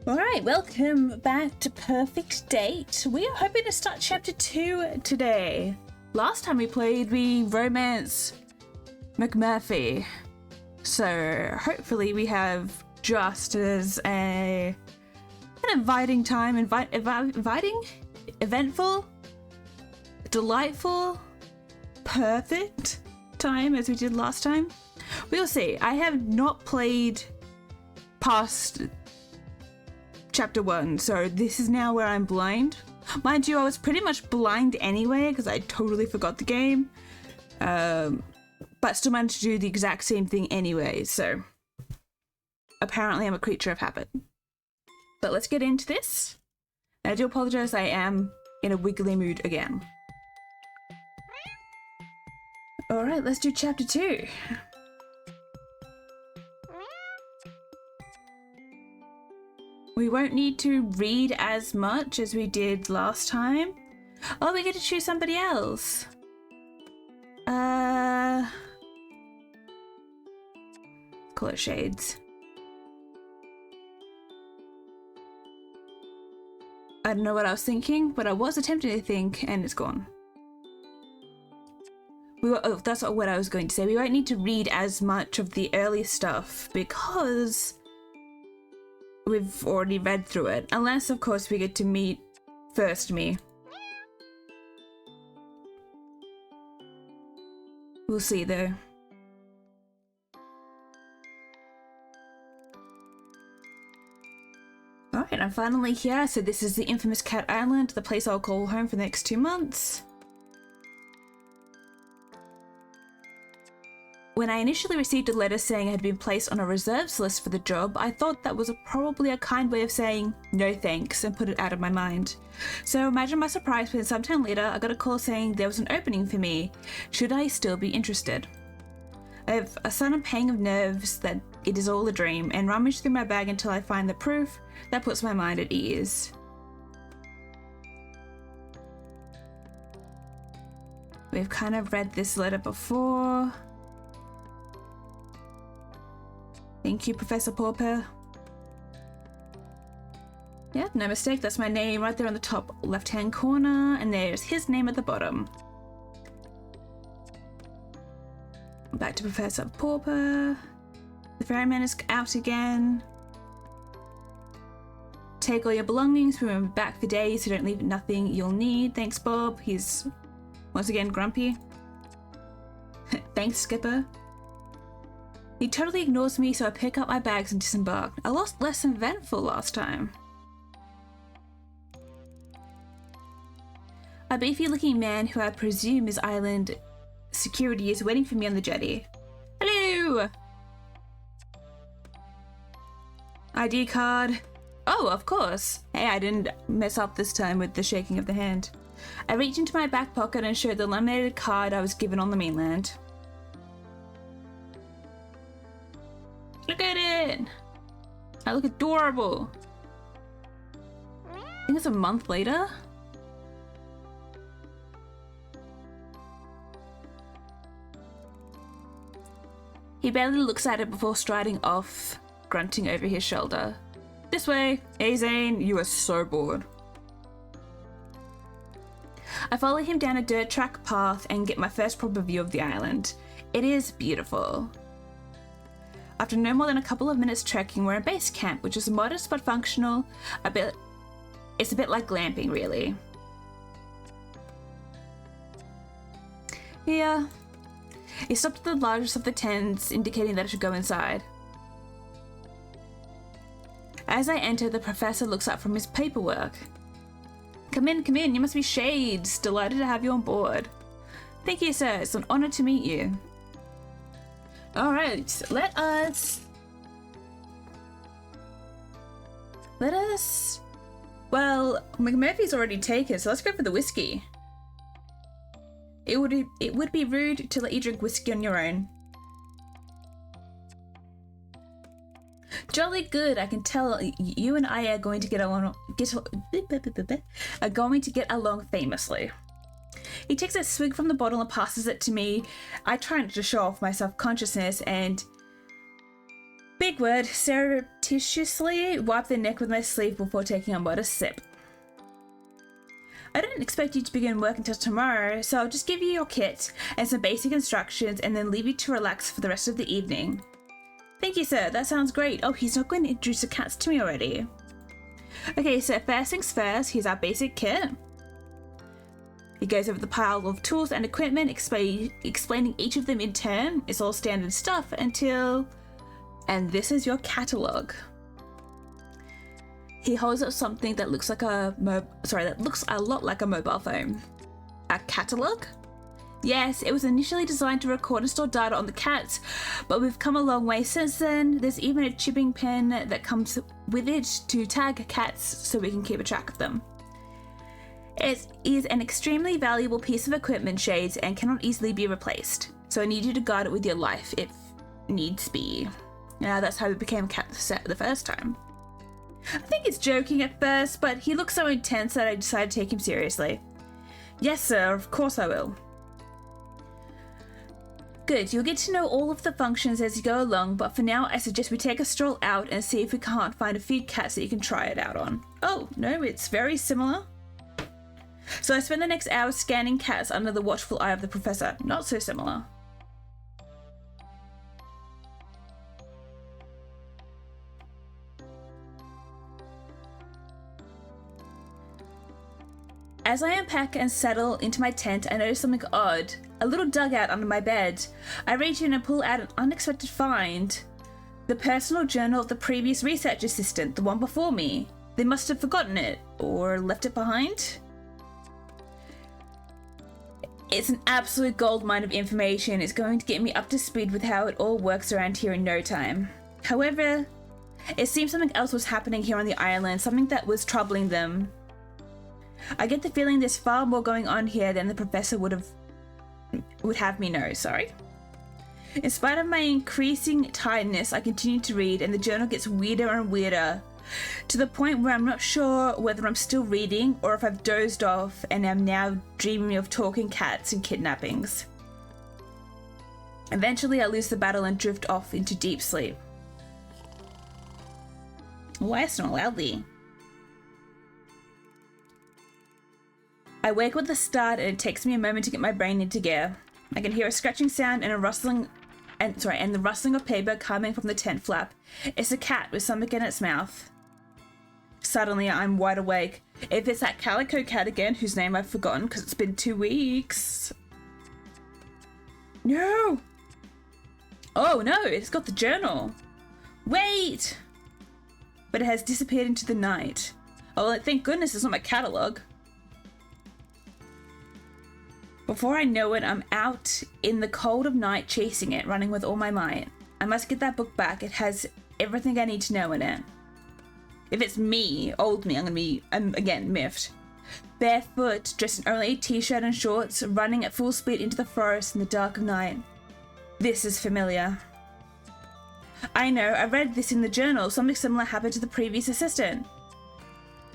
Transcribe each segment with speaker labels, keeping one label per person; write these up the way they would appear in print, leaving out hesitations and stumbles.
Speaker 1: Alright, welcome back to Purrfect Date. We are hoping to start chapter 2 today. Last time we played, we romance McMurphy. So hopefully we have just as an inviting time, eventful, delightful, perfect time as we did last time. We'll see. I have not played past chapter 1, so this is now where I'm blind. Mind you, I was pretty much blind anyway because I totally forgot the game, but still managed to do the exact same thing anyway, so apparently I'm a creature of habit. But let's get into this. And I do apologize, I am in a wiggly mood again. Alright, let's do chapter 2. We won't need to read as much as we did last time. Oh, we get to choose somebody else. Call it Shades. I don't know what I was thinking, but I was attempting to think and it's gone. That's not what I was going to say. We won't need to read as much of the early stuff because we've already read through it, unless of course we get to meet first me. We'll see though. Alright, I'm finally here. So this is the infamous Cat Island, the place I'll call home for the next 2 months. When I initially received a letter saying I had been placed on a reserves list for the job, I thought that was probably a kind way of saying no thanks and put it out of my mind. So imagine my surprise when sometime later I got a call saying there was an opening for me. Should I still be interested? I have a sudden pang of nerves that it is all a dream and rummage through my bag until I find the proof that puts my mind at ease. We've kind of read this letter before. Thank you, Professor Purrfect. Yeah, no mistake, that's my name right there on the top left-hand corner, and there's his name at the bottom. Back to Professor Purrfect. The ferryman is out again. Take all your belongings, remember back for days, so don't leave nothing you'll need. Thanks, Bob. He's once again grumpy. Thanks, Skipper. He totally ignores me, so I pick up my bags and disembark. I lost less eventful last time. A beefy looking man who I presume is island security is waiting for me on the jetty. Hello! ID card. Oh, of course. Hey, I didn't mess up this time with the shaking of the hand. I reached into my back pocket and showed the laminated card I was given on the mainland. Look at it! I look adorable. I think it's a month later. He barely looks at it before striding off, grunting over his shoulder. This way! Hey Zane, you are so bored. I follow him down a dirt track path and get my first proper view of the island. It is beautiful. After no more than a couple of minutes trekking, we're in base camp, which is modest but functional. It's a bit like glamping, really. Yeah. He stopped at the largest of the tents, indicating that I should go inside. As I enter, the professor looks up from his paperwork. Come in, you must be Shades. Delighted to have you on board. Thank you, sir. It's an honor to meet you. Alright, let us... Well, McMurphy's already taken, so let's go for the whiskey. It would be rude to let you drink whiskey on your own. Jolly good, I can tell you and I are going to get along famously. He takes a swig from the bottle and passes it to me. I try not to show off my self-consciousness and, big word, surreptitiously wipe the neck with my sleeve before taking a modest sip. I don't expect you to begin work until tomorrow, so I'll just give you your kit and some basic instructions and then leave you to relax for the rest of the evening. Thank you, sir. That sounds great. Oh, he's not going to introduce the cats to me already. Okay, so first things first, here's our basic kit. He goes over the pile of tools and equipment, explaining each of them in turn. It's all standard stuff until... And this is your catalogue. He holds up something that looks like that looks a lot like a mobile phone. A catalogue? Yes, it was initially designed to record and store data on the cats, but we've come a long way since then. There's even a chipping pen that comes with it to tag cats so we can keep a track of them. It is an extremely valuable piece of equipment, Shades, and cannot easily be replaced. So I need you to guard it with your life if needs be. Now that's how we became cat the first time. I think he's joking at first, but he looks so intense that I decided to take him seriously. Yes, sir, of course I will. Good, you'll get to know all of the functions as you go along, but for now I suggest we take a stroll out and see if we can't find a few cats that you can try it out on. Oh, no, it's very similar. So I spend the next hour scanning cats under the watchful eye of the professor. Not so similar. As I unpack and settle into my tent, I notice something odd. A little dugout under my bed. I reach in and pull out an unexpected find. The personal journal of the previous research assistant, the one before me. They must have forgotten it, or left it behind. It's an absolute goldmine of information. It's going to get me up to speed with how it all works around here in no time. However, it seems something else was happening here on the island, something that was troubling them. I get the feeling there's far more going on here than the professor would have me know, sorry. In spite of my increasing tiredness, I continue to read and the journal gets weirder and weirder, to the point where I'm not sure whether I'm still reading or if I've dozed off and am now dreaming of talking cats and kidnappings. Eventually I lose the battle and drift off into deep sleep. Why I snore loudly? I wake with a start and it takes me a moment to get my brain into gear. I can hear a scratching sound and the rustling of paper coming from the tent flap. It's a cat with something in its mouth. Suddenly I'm wide awake. If it's that calico cat again, whose name I've forgotten because it's been 2 weeks. No! Oh no, it's got the journal. Wait! But it has disappeared into the night. Oh, thank goodness it's not my catalogue. Before I know it, I'm out in the cold of night chasing it, running with all my might. I must get that book back. It has everything I need to know in it. If it's me, old me, I'm again miffed. Barefoot, dressed in only a t-shirt and shorts, running at full speed into the forest in the dark of night. This is familiar. I know, I read this in the journal. Something similar happened to the previous assistant.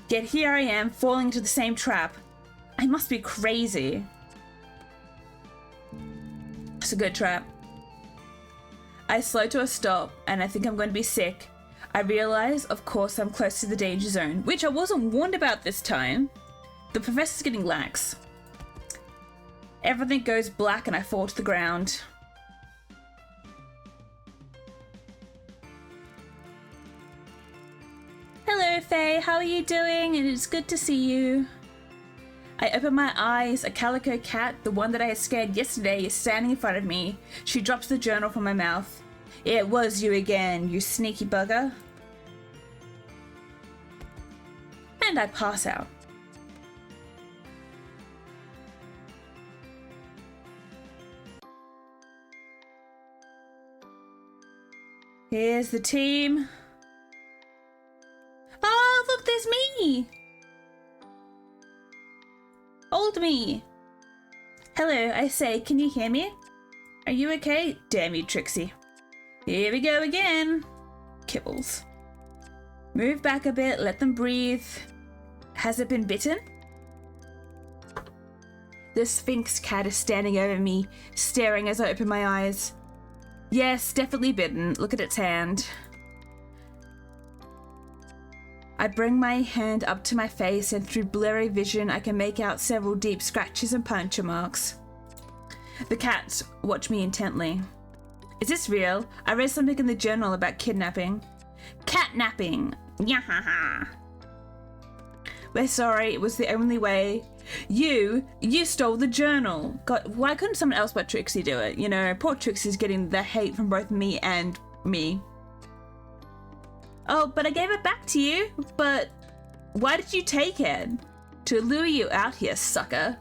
Speaker 1: Yet here I am, falling into the same trap. I must be crazy. It's a good trap. I slow to a stop and I think I'm going to be sick. I realize, of course, I'm close to the danger zone, which I wasn't warned about this time. The professor's getting lax. Everything goes black and I fall to the ground. Hello, Faye. How are you doing? It is good to see you. I open my eyes. A calico cat, the one that I had scared yesterday, is standing in front of me. She drops the journal from my mouth. It was you again, you sneaky bugger. And I pass out. Here's the team. Oh, look, there's me! Old me! Hello, I say, can you hear me? Are you okay? Damn you, Trixie. Here we go again. Kibbles. Move back a bit, let them breathe. Has it been bitten? The Sphinx cat is standing over me, staring as I open my eyes. Yes, definitely bitten. Look at its hand. I bring my hand up to my face, and through blurry vision I can make out several deep scratches and puncture marks. The cats watch me intently. Is this real? I read something in the journal about kidnapping. Catnapping! Yahaha! We're sorry, it was the only way. You stole the journal. God, why couldn't someone else but Trixie do it? You know, poor Trixie's getting the hate from both me and me. Oh, but I gave it back to you. But why did you take it? To lure you out here, sucker.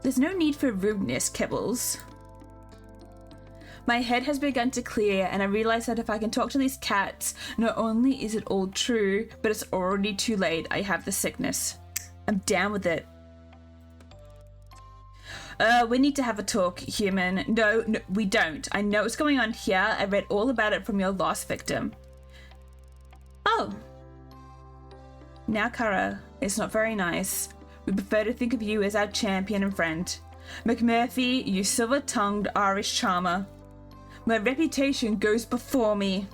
Speaker 1: There's no need for rudeness, Kibbles. My head has begun to clear, and I realize that if I can talk to these cats, not only is it all true, but it's already too late. I have the sickness. I'm down with it. We need to have a talk, human. No, we don't. I know what's going on here. I read all about it from your last victim. Oh. Now, Kara, it's not very nice. We prefer to think of you as our champion and friend. McMurphy, you silver-tongued Irish charmer. My reputation goes before me.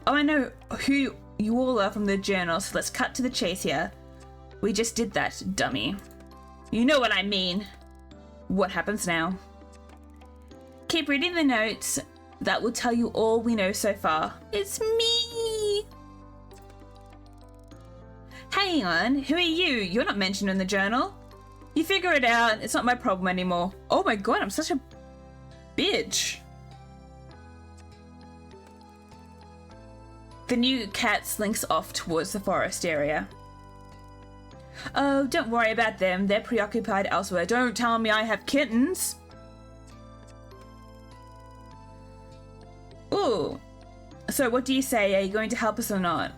Speaker 1: Oh, I know who you all are from the journal, so let's cut to the chase here. We just did that, dummy. You know what I mean. What happens now? Keep reading the notes. That will tell you all we know so far. It's me! Hang on, who are you? You're not mentioned in the journal. You figure it out, it's not my problem anymore. Oh my god, I'm such a bitch. The new cat slinks off towards the forest area. Oh, don't worry about them, they're preoccupied elsewhere. Don't tell me I have kittens. Ooh. So what do you say, are you going to help us or not?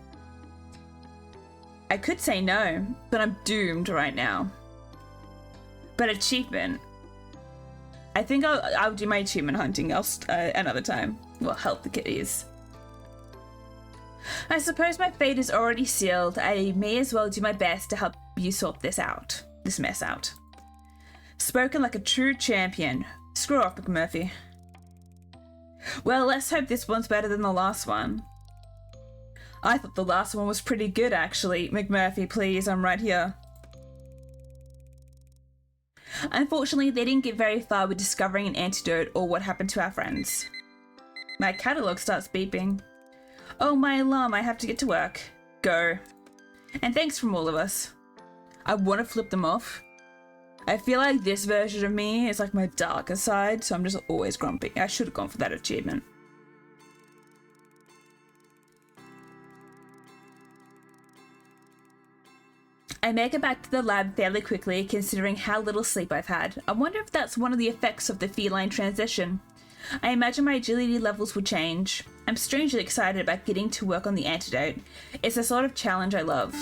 Speaker 1: I could say no, but I'm doomed right now. But achievement. I think I'll do my achievement hunting another time. We'll help the kitties. I suppose my fate is already sealed. I may as well do my best to help you sort this mess out. Spoken like a true champion. Screw off, McMurphy. Well, let's hope this one's better than the last one. I thought the last one was pretty good, actually. McMurphy, please, I'm right here. Unfortunately, they didn't get very far with discovering an antidote or what happened to our friends. My catalogue starts beeping. Oh, my alarm, I have to get to work. Go. And thanks from all of us. I want to flip them off. I feel like this version of me is like my darker side, so I'm just always grumpy. I should have gone for that achievement. I make it back to the lab fairly quickly, considering how little sleep I've had. I wonder if that's one of the effects of the feline transition. I imagine my agility levels will change. I'm strangely excited about getting to work on the antidote. It's the sort of challenge I love.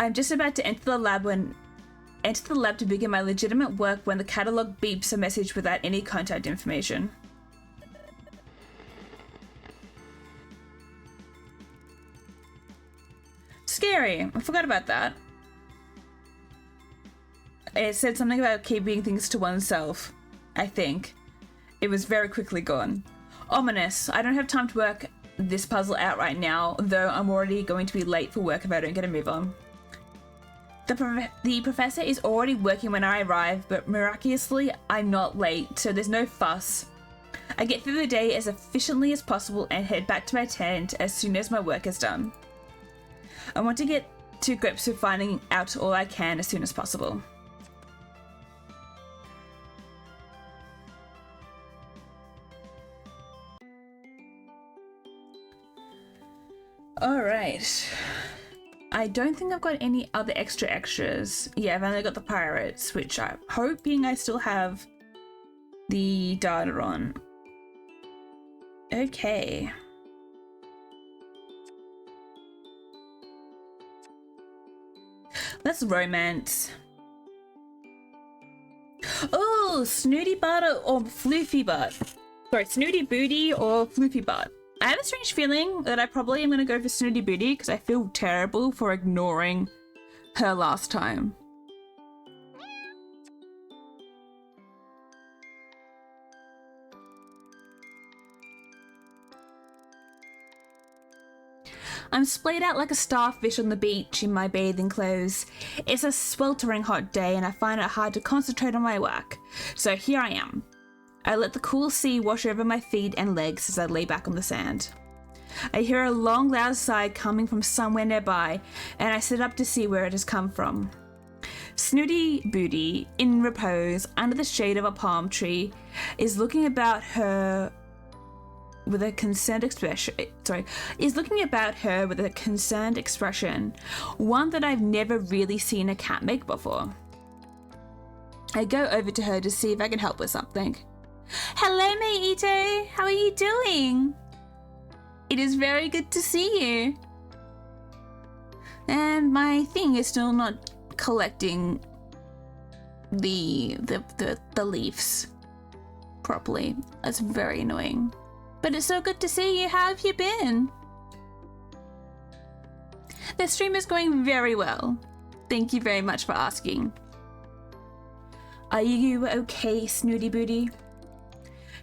Speaker 1: I'm just about to enter the lab to begin my legitimate work when the catalogue beeps a message without any contact information. Scary. I forgot about that. It said something about keeping things to oneself, I think. It was very quickly gone. Ominous. I don't have time to work this puzzle out right now, though I'm already going to be late for work if I don't get a move on. The professor is already working when I arrive, but miraculously, I'm not late, so there's no fuss. I get through the day as efficiently as possible and head back to my tent as soon as my work is done. I want to get to grips with finding out all I can as soon as possible. Alright. I don't think I've got any other extras. Yeah, I've only got the pirates, which I'm hoping I still have the data on. Okay. Let's romance. Oh, snooty butt or floofy butt. Sorry, snooty booty or floofy butt. I have a strange feeling that I probably am going to go for snooty booty because I feel terrible for ignoring her last time. I'm splayed out like a starfish on the beach in my bathing clothes. It's a sweltering hot day and I find it hard to concentrate on my work. So here I am. I let the cool sea wash over my feet and legs as I lay back on the sand. I hear a long loud sigh coming from somewhere nearby and I sit up to see where it has come from. Snooty Booty, in repose under the shade of a palm tree, is looking about her with a concerned expression, one that I've never really seen a cat make before. I go over to her to see if I can help with something. Hello, Meito. How are you doing? It is very good to see you. And my thing is still not collecting the leaves properly. That's very annoying. But it's so good to see you. How have you been? The stream is going very well. Thank you very much for asking. Are you okay, Snooty Booty?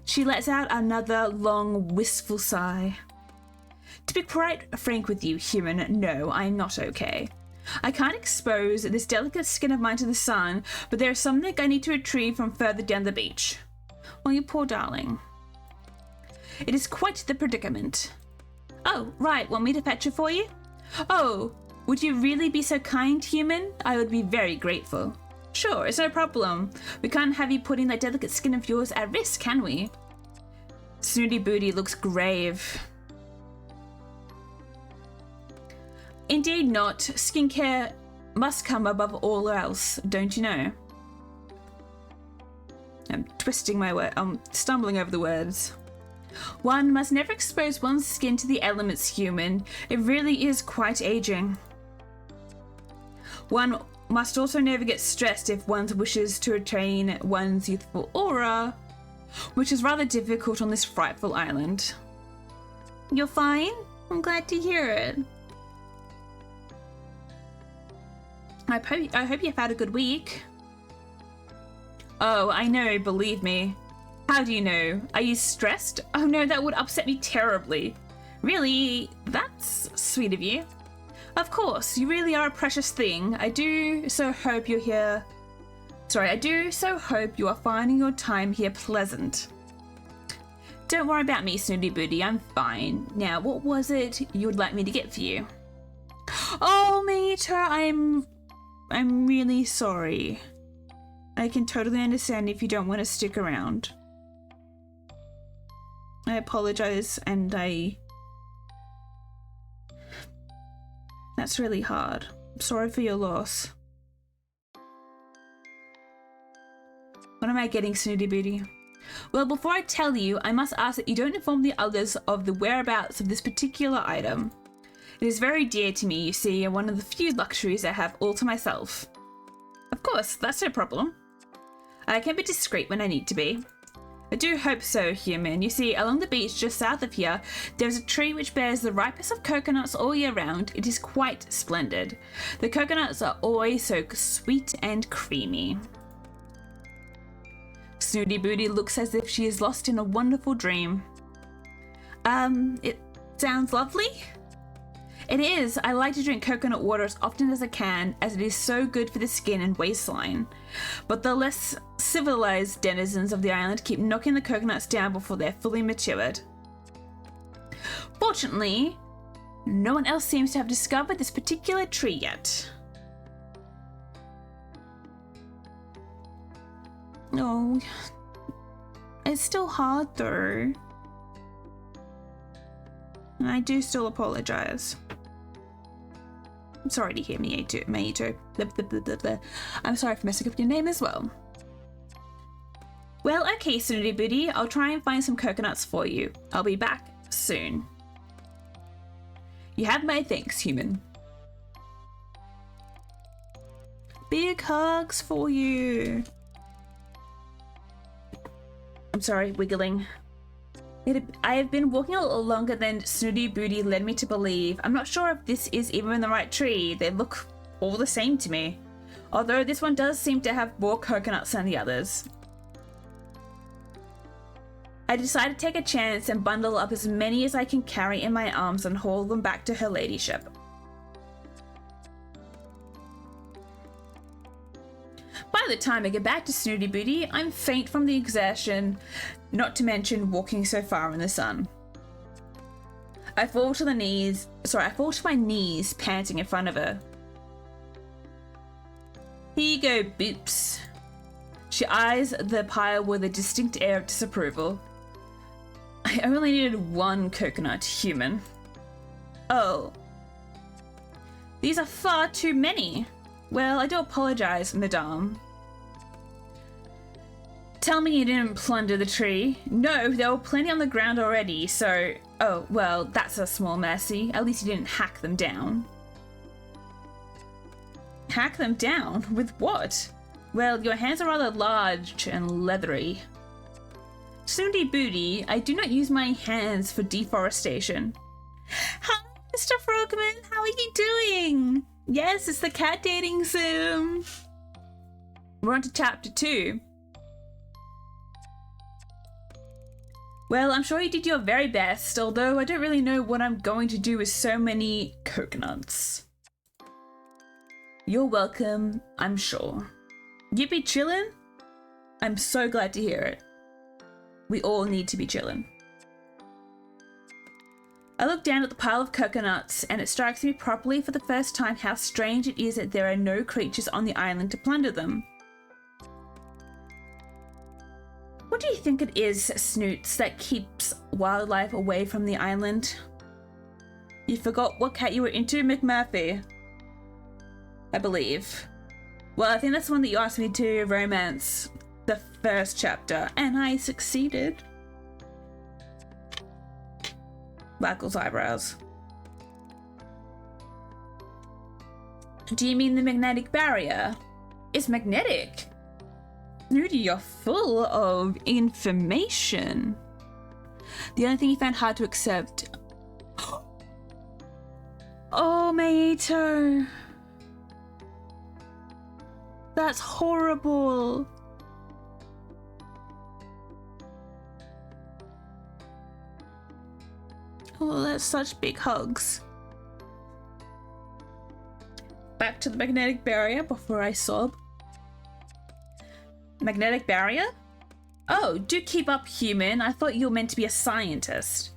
Speaker 1: She lets out another long, wistful sigh. To be quite frank with you, human, no, I'm not okay. I can't expose this delicate skin of mine to the sun, but there is something I need to retrieve from further down the beach. Well, you poor darling. It is quite the predicament. Oh, right, want me to fetch it for you? Oh, would you really be so kind, human? I would be very grateful. Sure, it's no problem. We can't have you putting that delicate skin of yours at risk, can we? Snooty Booty looks grave. Indeed not. Skincare must come above all else, don't you know? I'm twisting my word. I'm stumbling over the words. One must never expose one's skin to the elements, human. It really is quite aging. One must also never get stressed if one wishes to retain one's youthful aura, which is rather difficult on this frightful island. You're fine? I'm glad to hear it. I hope you've had a good week. Oh, I know, believe me. How do you know? Are you stressed? Oh no, that would upset me terribly. Really? That's sweet of you. Of course, you really are a precious thing. I do so hope you are finding your time here pleasant. Don't worry about me, Snooty Booty, I'm fine. Now, what was it you would like me to get for you? Oh, Meter, I'm really sorry. I can totally understand if you don't want to stick around. I apologize, and that's really hard. I'm sorry for your loss. What am I getting, Snooty Booty? Well, before I tell you, I must ask that you don't inform the others of the whereabouts of this particular item. It is very dear to me, you see, and one of the few luxuries I have all to myself. Of course, that's no problem. I can be discreet when I need to be. I do hope so, human. You see, along the beach just south of here, there's a tree which bears the ripest of coconuts all year round. It is quite splendid. The coconuts are always so sweet and creamy. Snooty Booty looks as if she is lost in a wonderful dream. It sounds lovely? It is. I like to drink coconut water as often as I can, as it is so good for the skin and waistline. But the less civilized denizens of the island keep knocking the coconuts down before they're fully matured. Fortunately, no one else seems to have discovered this particular tree yet. Oh, it's still hard though. And I do still apologize. I'm sorry to hear Meito. I'm sorry for messing up your name as well. Well, okay, Snooty Booty, I'll try and find some coconuts for you. I'll be back soon. You have my thanks, human. Big hugs for you. I'm sorry, wiggling. I have been walking a little longer than Snooty Booty led me to believe. I'm not sure if this is even the right tree. They look all the same to me. Although this one does seem to have more coconuts than the others. I decide to take a chance and bundle up as many as I can carry in my arms and haul them back to her ladyship. By the time I get back to Snooty Booty, I'm faint from the exertion, not to mention walking so far in the sun. I fall to my knees, panting in front of her. Here you go, Boops. She eyes the pile with a distinct air of disapproval. I only needed one coconut, human. Oh. These are far too many. Well, I do apologize, madame. Tell me you didn't plunder the tree. No, there were plenty on the ground already, so... Oh, well, that's a small mercy. At least you didn't hack them down. Hack them down? With what? Well, your hands are rather large and leathery. Snooty Booty, I do not use my hands for deforestation. Hi, Mr. Frogman, how are you doing? Yes, it's the cat dating sim. We're on to chapter 2. Well, I'm sure you did your very best, although I don't really know what I'm going to do with so many coconuts. You're welcome, I'm sure. You be chillin'? I'm so glad to hear it. We all need to be chillin'. I look down at the pile of coconuts, and it strikes me properly for the first time how strange it is that there are no creatures on the island to plunder them. What do you think it is, Snoots, that keeps wildlife away from the island? You forgot what cat you were into, McMurphy? I believe. Well, I think that's the one that you asked me to romance the first chapter, and I succeeded. Waggles eyebrows. Do you mean the magnetic barrier? It's magnetic. Snooty, you're full of information. The only thing he found hard to accept. Oh, Maito. That's horrible. Oh, that's such big hugs. Back to the magnetic barrier before I sob. Magnetic barrier? Oh, do keep up, human. I thought you were meant to be a scientist.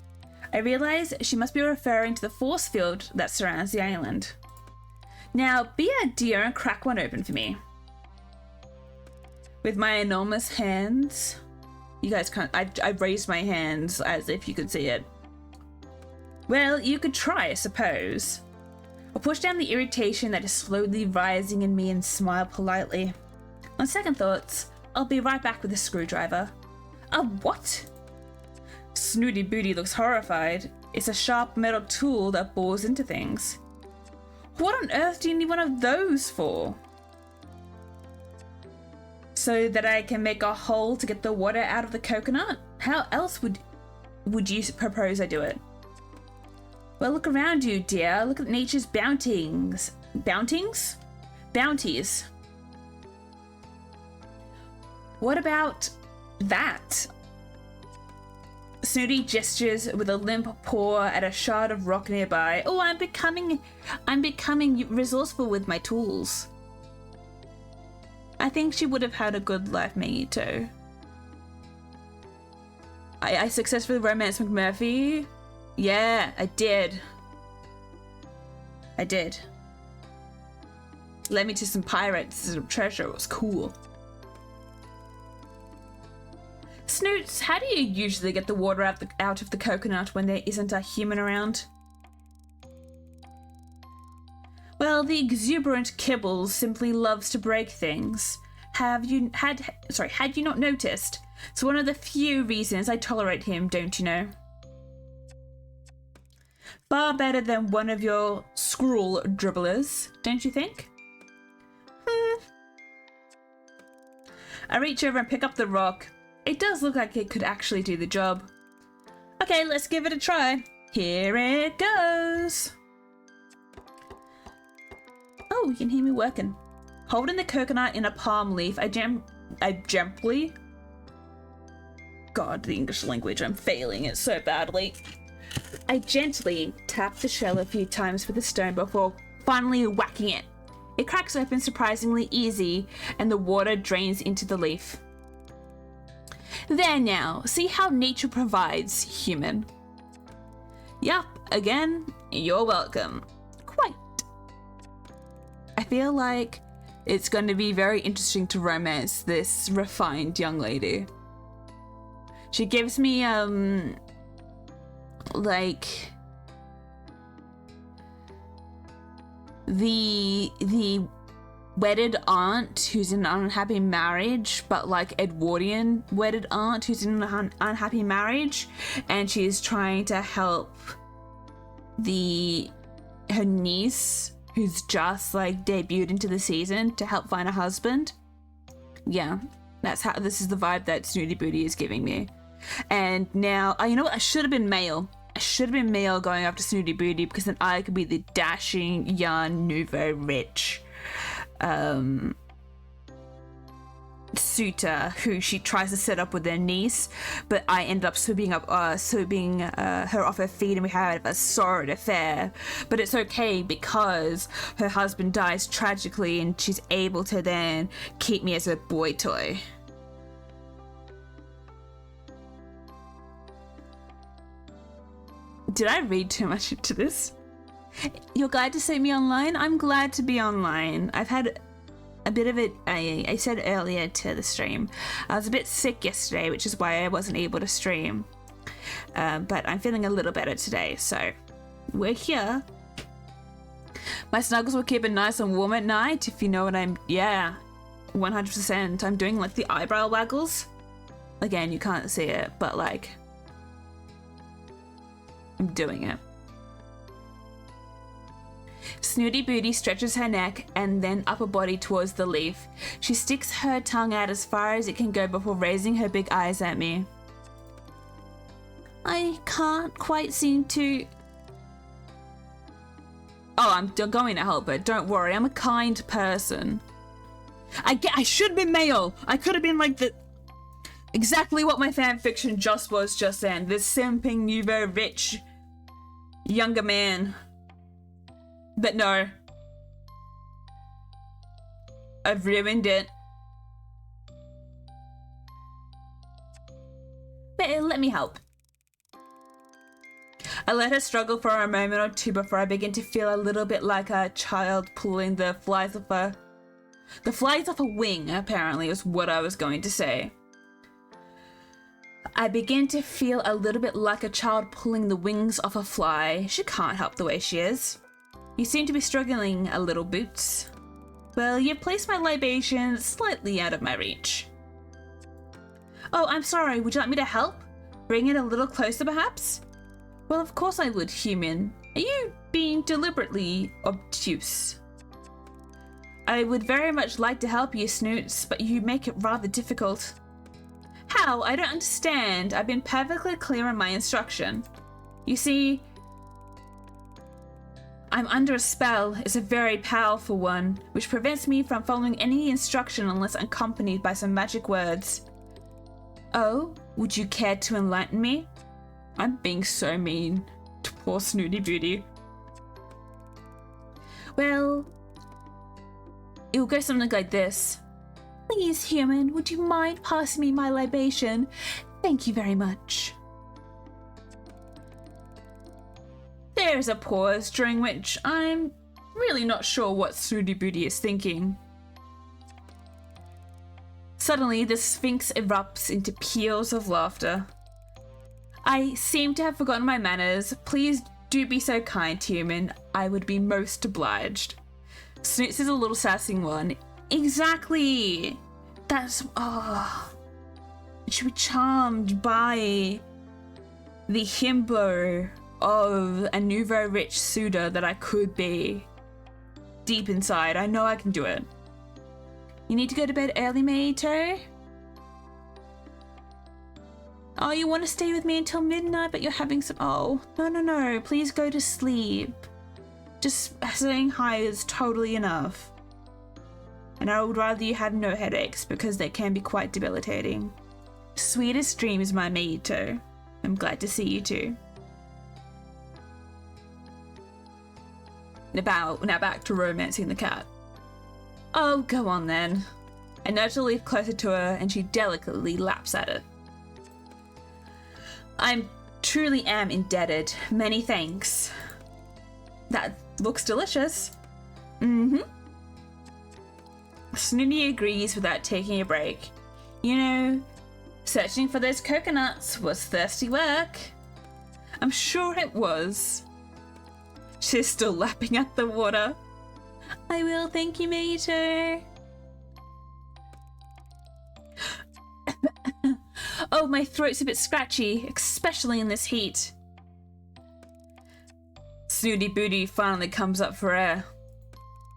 Speaker 1: I realize she must be referring to the force field that surrounds the island. Now, be a dear and crack one open for me. With my enormous hands. You guys can't. I raised my hands as if you could see it. Well, you could try, I suppose. I'll push down the irritation that is slowly rising in me and smile politely. On second thoughts, I'll be right back with a screwdriver. A what? Snooty Booty looks horrified. It's a sharp metal tool that bores into things. What on earth do you need one of those for? So that I can make a hole to get the water out of the coconut? How else would you propose I do it? Well, look around you, dear. Look at nature's bounties. Bounties? Bounties. What about that? Snooty gestures with a limp paw at a shard of rock nearby. Oh, I'm becoming resourceful with my tools. I think she would have had a good life, Magneto. I successfully romanced McMurphy. Yeah, I did. Led me to some pirates, some treasure. It was cool. Snoots, how do you usually get the water out of the coconut when there isn't a human around? Well, the exuberant Kibbles simply loves to break things. Had you not noticed? It's one of the few reasons I tolerate him, don't you know? Far better than one of your scroll dribblers, don't you think? I reach over and pick up the rock. It does look like it could actually do the job. Okay, let's give it a try. Here it goes. Oh, you can hear me working. Holding the coconut in a palm leaf, I gently God, the English language, I'm failing it so badly. I gently tap the shell a few times with a stone before finally whacking it. It cracks open surprisingly easy, and the water drains into the leaf. There now, see how nature provides, human. Yup, again, you're welcome. Quite. I feel like it's going to be very interesting to romance this refined young lady. She gives me, like, the wedded aunt who's in an unhappy marriage, but like Edwardian wedded aunt who's in an unhappy marriage, and she's trying to help her niece who's just like debuted into the season to help find a husband. Yeah, this is the vibe that Snooty Booty is giving me. And now, you know what? I should have been male. I should have been male going after Snooty Booty, because then I could be the dashing, young, nouveau rich suitor who she tries to set up with their niece, but I end up sweeping her off her feet, and we have a sordid affair. But it's okay because her husband dies tragically, and she's able to then keep me as a boy toy. Did I read too much into this? You're glad to see me online? I'm glad to be online. I've had a bit of it. I said earlier to the stream, I was a bit sick yesterday, which is why I wasn't able to stream. But I'm feeling a little better today, so we're here. My snuggles will keep it nice and warm at night, if you know what yeah, 100%. I'm doing like the eyebrow waggles. Again, you can't see it, but like, I'm doing it. Snooty Booty stretches her neck and then upper body towards the leaf. She sticks her tongue out as far as it can go before raising her big eyes at me. I can't quite seem to... Oh, I'm going to help her. Don't worry, I'm a kind person. I should have been male. I could have been like exactly what my fanfiction was just then. This simping, nouveau rich younger man. But no. I've ruined it. But let me help. I let her struggle for a moment or two before I begin to feel a little bit like a child pulling the flies off a wing, apparently, is what I was going to say. I begin to feel a little bit like a child pulling the wings off a fly. She can't help the way she is. You seem to be struggling a little, Boots. Well, you've placed my libation slightly out of my reach. Oh, I'm sorry. Would you like me to help? Bring it a little closer, perhaps? Well, of course I would, human. Are you being deliberately obtuse? I would very much like to help you, Snoots, but you make it rather difficult. How? I don't understand. I've been perfectly clear in my instruction. You see, I'm under a spell. It's a very powerful one, which prevents me from following any instruction unless accompanied by some magic words. Oh, would you care to enlighten me? I'm being so mean to poor Snooty Booty. Well, it will go something like this. Please, human, would you mind passing me my libation? Thank you very much. There's a pause, during which I'm really not sure what Snooty Booty is thinking. Suddenly, the Sphinx erupts into peals of laughter. I seem to have forgotten my manners. Please do be so kind, human. I would be most obliged. Snoots is a little sassing one. Exactly. That's... oh. I should be charmed by the himbo of a nouveau rich suitor that I could be. Deep inside, I know I can do it. You need to go to bed early, Maito? Oh, you want to stay with me until midnight, but you're having some... Oh, no. Please go to sleep. Just saying hi is totally enough. And I would rather you have no headaches, because they can be quite debilitating. Sweetest dreams, my Mito. I'm glad to see you too. Now back to romancing the cat. Oh, go on then. I nudge the leaf closer to her and she delicately laps at it. I truly am indebted. Many thanks. That looks delicious. Mm-hmm. Snooty agrees without taking a break. You know, searching for those coconuts was thirsty work. I'm sure it was. She's still lapping at the water. I will, thank you, Mater. Oh, my throat's a bit scratchy, especially in this heat. Snooty Booty finally comes up for air.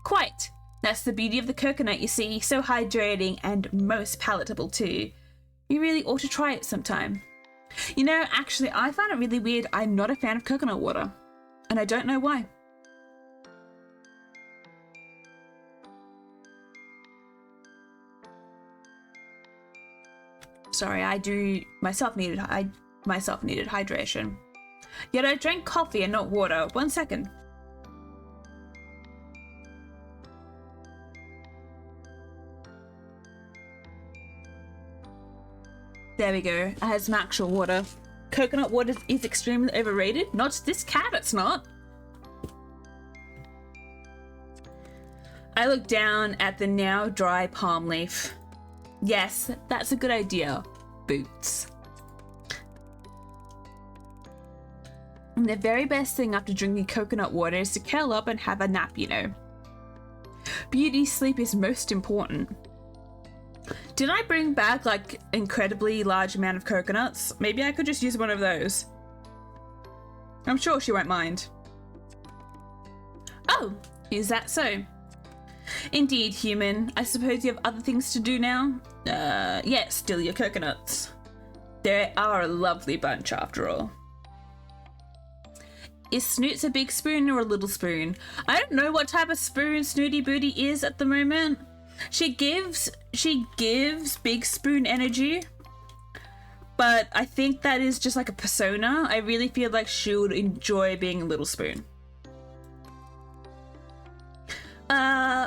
Speaker 1: Quite. That's the beauty of the coconut, you see. So hydrating and most palatable too. You really ought to try it sometime. You know, actually, I find it really weird. I'm not a fan of coconut water. And I don't know why. Sorry, I myself needed hydration. Yet I drank coffee and not water. 1 second. There we go. I had some actual water. Coconut water is extremely overrated. Not this cat, it's not. I look down at the now dry palm leaf. Yes, that's a good idea. Boots. And the very best thing after drinking coconut water is to curl up and have a nap, you know. Beauty sleep is most important. Did I bring back like incredibly large amount of coconuts? Maybe I could just use one of those. I'm sure she won't mind. Oh, is that so? Indeed, human. I suppose you have other things to do now? Yes, steal your coconuts. They are a lovely bunch after all. Is Snoots a big spoon or a little spoon? I don't know what type of spoon Snooty Booty is at the moment. She gives big spoon energy, but I think that is just like a persona. I really feel like she would enjoy being a little spoon.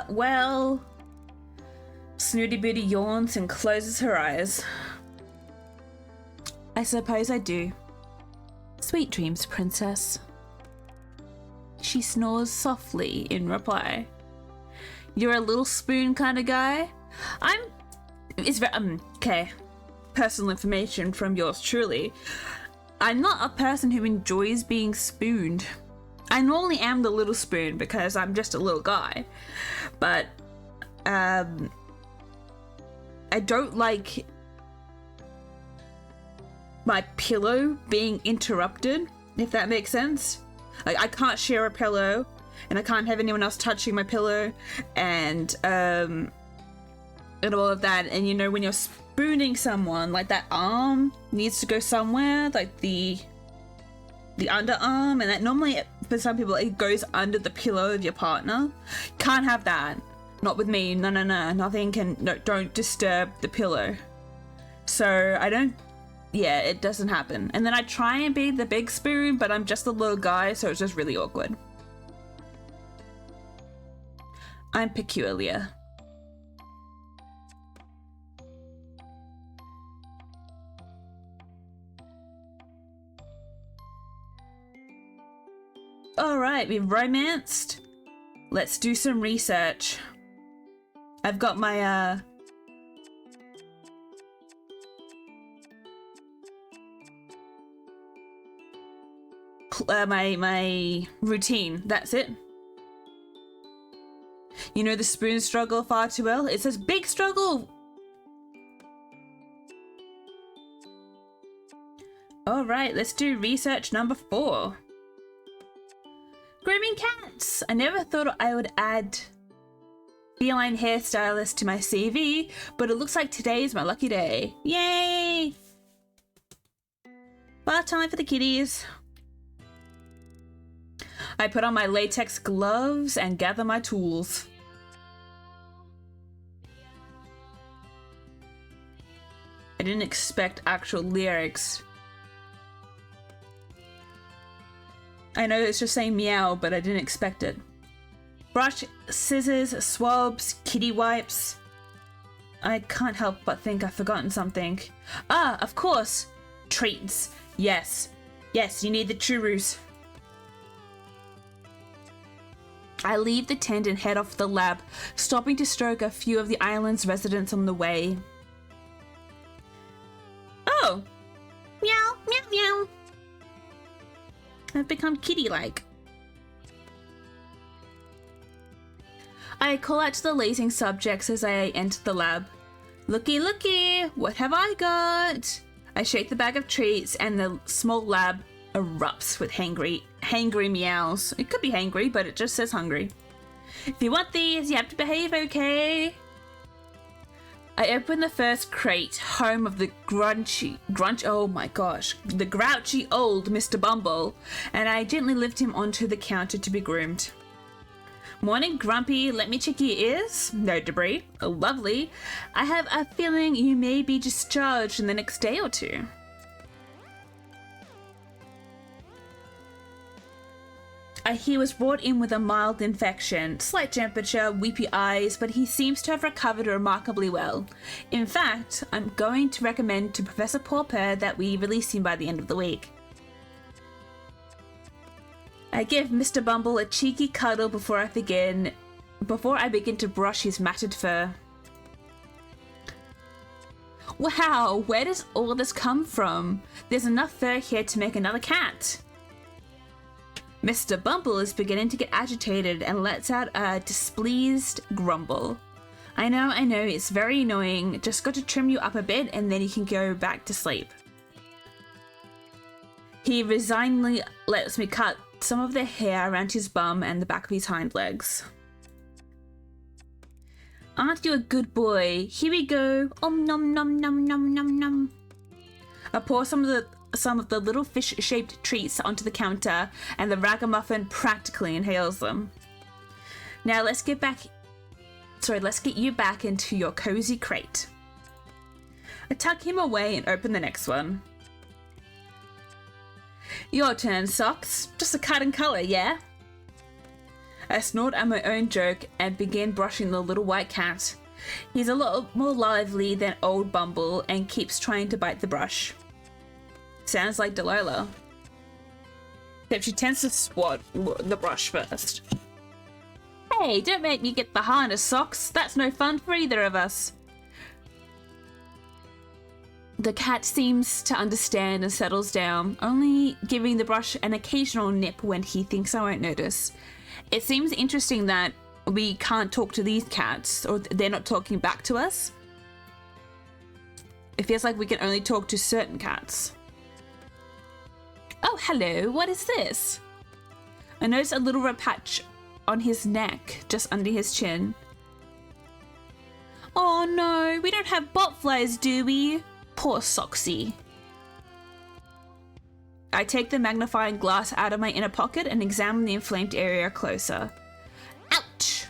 Speaker 1: Well, Snooty Booty yawns and closes her eyes. I suppose I do. Sweet dreams, princess. She snores softly in reply. You're a little spoon kind of guy? Okay. Personal information from yours truly. I'm not a person who enjoys being spooned. I normally am the little spoon because I'm just a little guy. But, I don't like my pillow being interrupted, if that makes sense. Like, I can't share a pillow, and I can't have anyone else touching my pillow, and all of that. And you know, when you're spooning someone, like that arm needs to go somewhere, like the underarm, and that normally for some people it goes under the pillow of your partner. Can't have that. Not with me. No. Nothing can. No, don't disturb the pillow. So I don't. Yeah, it doesn't happen. And then I try and be the big spoon, but I'm just a little guy, so it's just really awkward. I'm peculiar. Alright, we've romanced. Let's do some research. I've got my my routine. That's it. You know the spoon struggle far too well. It says big struggle. All right, let's do research number 4. Grooming cats. I never thought I would add feline hairstylist to my CV, but it looks like today is my lucky day. Yay! Bath time for the kitties. I put on my latex gloves and gather my tools. I didn't expect actual lyrics. I know it's just saying meow, but I didn't expect it. Brush, scissors, swabs, kitty wipes. I can't help but think I've forgotten something. Ah, of course! Treats. Yes. Yes, you need the churros. I leave the tent and head off to the lab, stopping to stroke a few of the island's residents on the way. Oh! Meow, meow, meow. I've become kitty-like. I call out to the lazing subjects as I enter the lab. Looky, looky, what have I got? I shake the bag of treats and the small lab erupts with hangry meows. It could be hangry, but it just says hungry. If you want these, you have to behave, okay? I open the first crate, home of the oh my gosh, the grouchy old Mr. Bumble, and I gently lift him onto the counter to be groomed. Morning, Grumpy. Let me check your ears. No debris. Oh, lovely. I have a feeling you may be discharged in the next day or two. He was brought in with a mild infection, slight temperature, weepy eyes, but he seems to have recovered remarkably well. In fact, I'm going to recommend to Professor Purrfect that we release him by the end of the week. I give Mr. Bumble a cheeky cuddle before I begin to brush his matted fur. Wow, where does all this come from? There's enough fur here to make another cat. Mr. Bumble is beginning to get agitated and lets out a displeased grumble. I know, it's very annoying. Just got to trim you up a bit and then you can go back to sleep. He resignedly lets me cut some of the hair around his bum and the back of his hind legs. Aren't you a good boy? Here we go. Nom nom nom nom nom nom. I pour some of the little fish-shaped treats onto the counter, and the ragamuffin practically inhales them. Now let's get you back into your cozy crate. I tuck him away and open the next one. Your turn, Socks. Just a cut and colour, yeah? I snort at my own joke and begin brushing the little white cat. He's a lot more lively than old Bumble and keeps trying to bite the brush. Sounds like Delilah. Except she tends to swat the brush first. Hey, don't make me get the harness, Socks. That's no fun for either of us. The cat seems to understand and settles down, only giving the brush an occasional nip when he thinks I won't notice. It seems interesting that we can't talk to these cats, or they're not talking back to us. It feels like we can only talk to certain cats. Oh, hello, what is this? I notice a little red patch on his neck, just under his chin. Oh no, we don't have botflies, do we? Poor Socksy. I take the magnifying glass out of my inner pocket and examine the inflamed area closer. Ouch!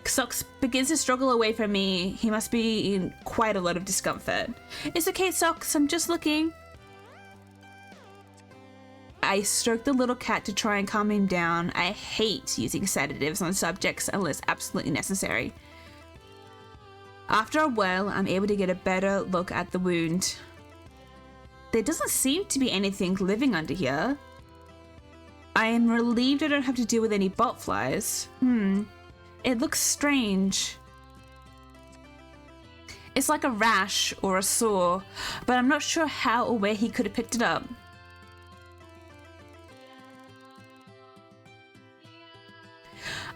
Speaker 1: Socks begins to struggle away from me. He must be in quite a lot of discomfort. It's okay, Socks, I'm just looking. I stroke the little cat to try and calm him down. I hate using sedatives on subjects unless absolutely necessary. After a while, I'm able to get a better look at the wound. There doesn't seem to be anything living under here. I am relieved I don't have to deal with any botflies. It looks strange. It's like a rash or a sore, but I'm not sure how or where he could have picked it up.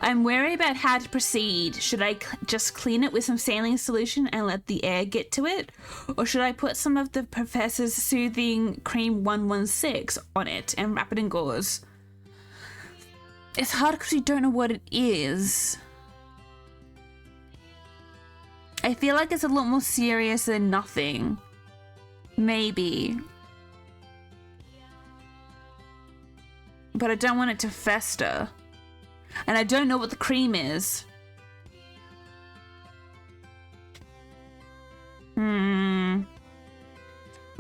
Speaker 1: I'm wary about how to proceed. Should I just clean it with some saline solution and let the air get to it? Or should I put some of the professor's soothing cream 116 on it and wrap it in gauze? It's hard because we don't know what it is. I feel like it's a lot more serious than nothing. Maybe. But I don't want it to fester. And I don't know what the cream is.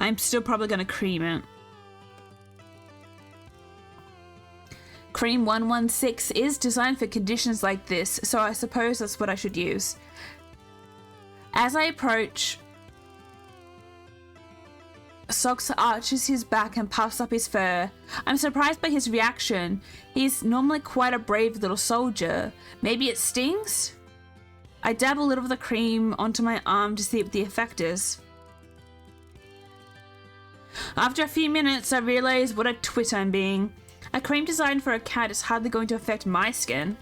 Speaker 1: I'm still probably going to cream it. Cream 116 is designed for conditions like this, so I suppose that's what I should use. As I approach, Socks arches his back and puffs up his fur. I'm surprised by his reaction. He's normally quite a brave little soldier. Maybe it stings? I dab a little of the cream onto my arm to see what the effect is. After a few minutes, I realize what a twit I'm being. A cream designed for a cat is hardly going to affect my skin.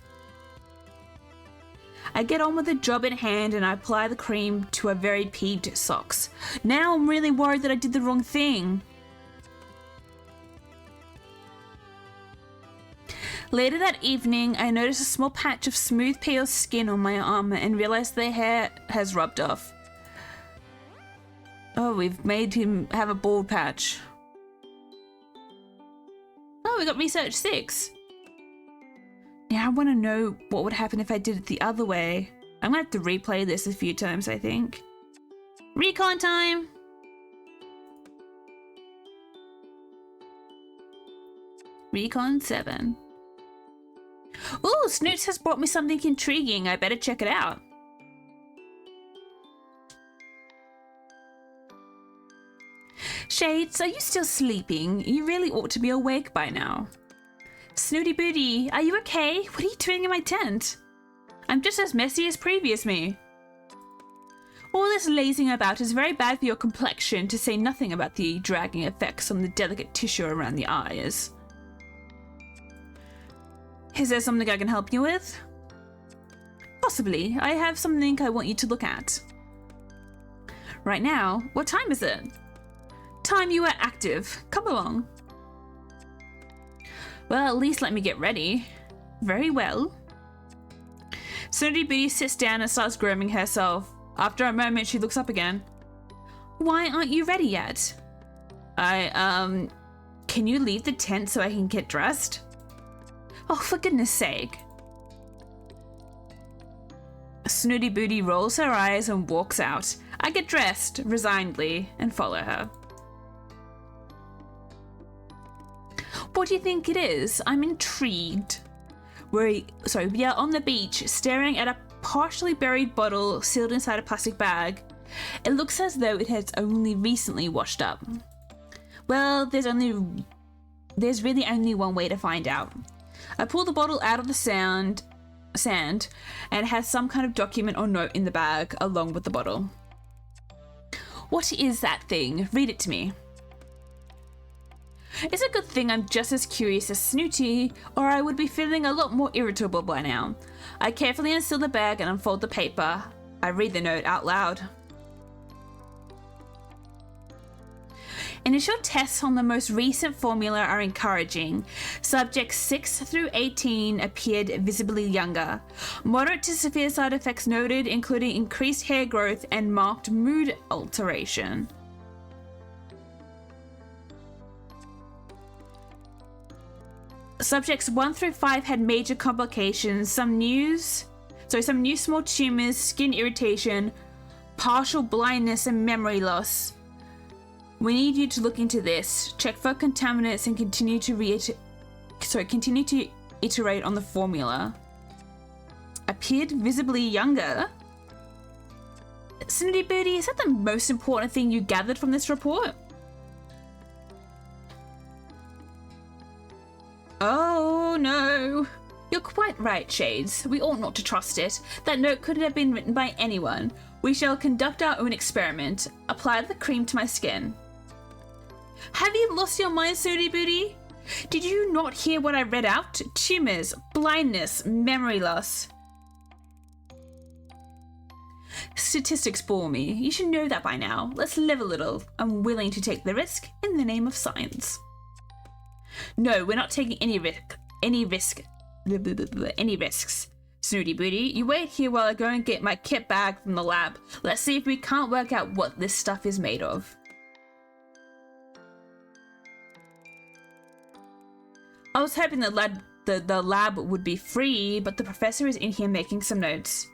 Speaker 1: I get on with the job in hand and I apply the cream to a very peeved Socks. Now I'm really worried that I did the wrong thing. Later that evening, I notice a small patch of smooth pale skin on my arm and realize the hair has rubbed off. Oh, we've made him have a bald patch. Oh, we got research 6. Now I want to know what would happen if I did it the other way. I'm going to have to replay this a few times, I think. Recon time! Recon 7. Ooh, Snoots has brought me something intriguing. I better check it out. Shades, are you still sleeping? You really ought to be awake by now. Snooty Booty, are you okay? What are you doing in my tent? I'm just as messy as previous me. All this lazing about is very bad for your complexion, to say nothing about the dragging effects on the delicate tissue around the eyes. Is there something I can help you with? Possibly. I have something I want you to look at. Right now? What time is it? Time you are active. Come along. Well, at least let me get ready. Very well. Snooty Booty sits down and starts grooming herself. After a moment, she looks up again. Why aren't you ready yet? Can you leave the tent so I can get dressed? Oh, for goodness sake. Snooty Booty rolls her eyes and walks out. I get dressed, resignedly, and follow her. What do you think it is? I'm intrigued. We are on the beach, staring at a partially buried bottle sealed inside a plastic bag. It looks as though it has only recently washed up. Well, there's really only one way to find out. I pull the bottle out of the sand and it has some kind of document or note in the bag along with the bottle. What is that thing? Read it to me. It's a good thing I'm just as curious as Snooty, or I would be feeling a lot more irritable by now. I carefully unseal the bag and unfold the paper. I read the note out loud. Initial tests on the most recent formula are encouraging. Subjects 6 through 18 appeared visibly younger. Moderate to severe side effects noted, including increased hair growth and marked mood alteration. Subjects 1 through 5 had major complications, some new small tumors, skin irritation, partial blindness, and memory loss. We need you to look into this, check for contaminants, and continue to iterate on the formula. Appeared visibly younger? Snooty Booty, is that the most important thing you gathered from this report? Oh no! You're quite right, Shades. We ought not to trust it. That note could have been written by anyone. We shall conduct our own experiment. Apply the cream to my skin. Have you lost your mind, Snooty Booty? Did you not hear what I read out? Tumors, blindness, memory loss. Statistics bore me. You should know that by now. Let's live a little. I'm willing to take the risk in the name of science. No, we're not taking any risks. Snooty Booty, you wait here while I go and get my kit bag from the lab. Let's see if we can't work out what this stuff is made of. I was hoping that the lab would be free, but the professor is in here making some notes.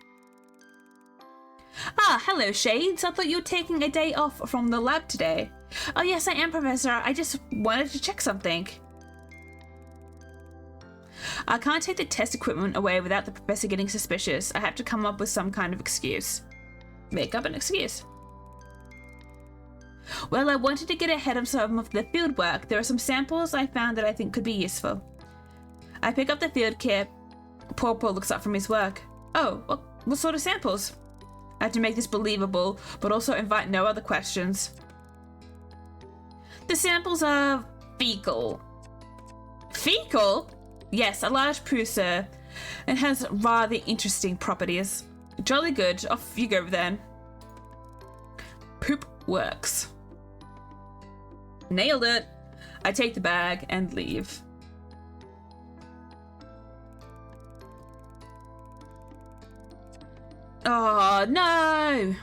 Speaker 1: Ah, hello Shades. I thought you were taking a day off from the lab today. Oh yes, I am, Professor. I just wanted to check something. I can't take the test equipment away without the professor getting suspicious. I have to come up with some kind of excuse. Make up an excuse. Well, I wanted to get ahead of some of the field work. There are some samples I found that I think could be useful. I pick up the field kit. Paul looks up from his work. Oh, what sort of samples? I have to make this believable, but also invite no other questions. The samples are fecal. Fecal? Yes, a large poo, sir. It has rather interesting properties. Jolly good. Off you go then. Poop works. Nailed it. I take the bag and leave. Oh no!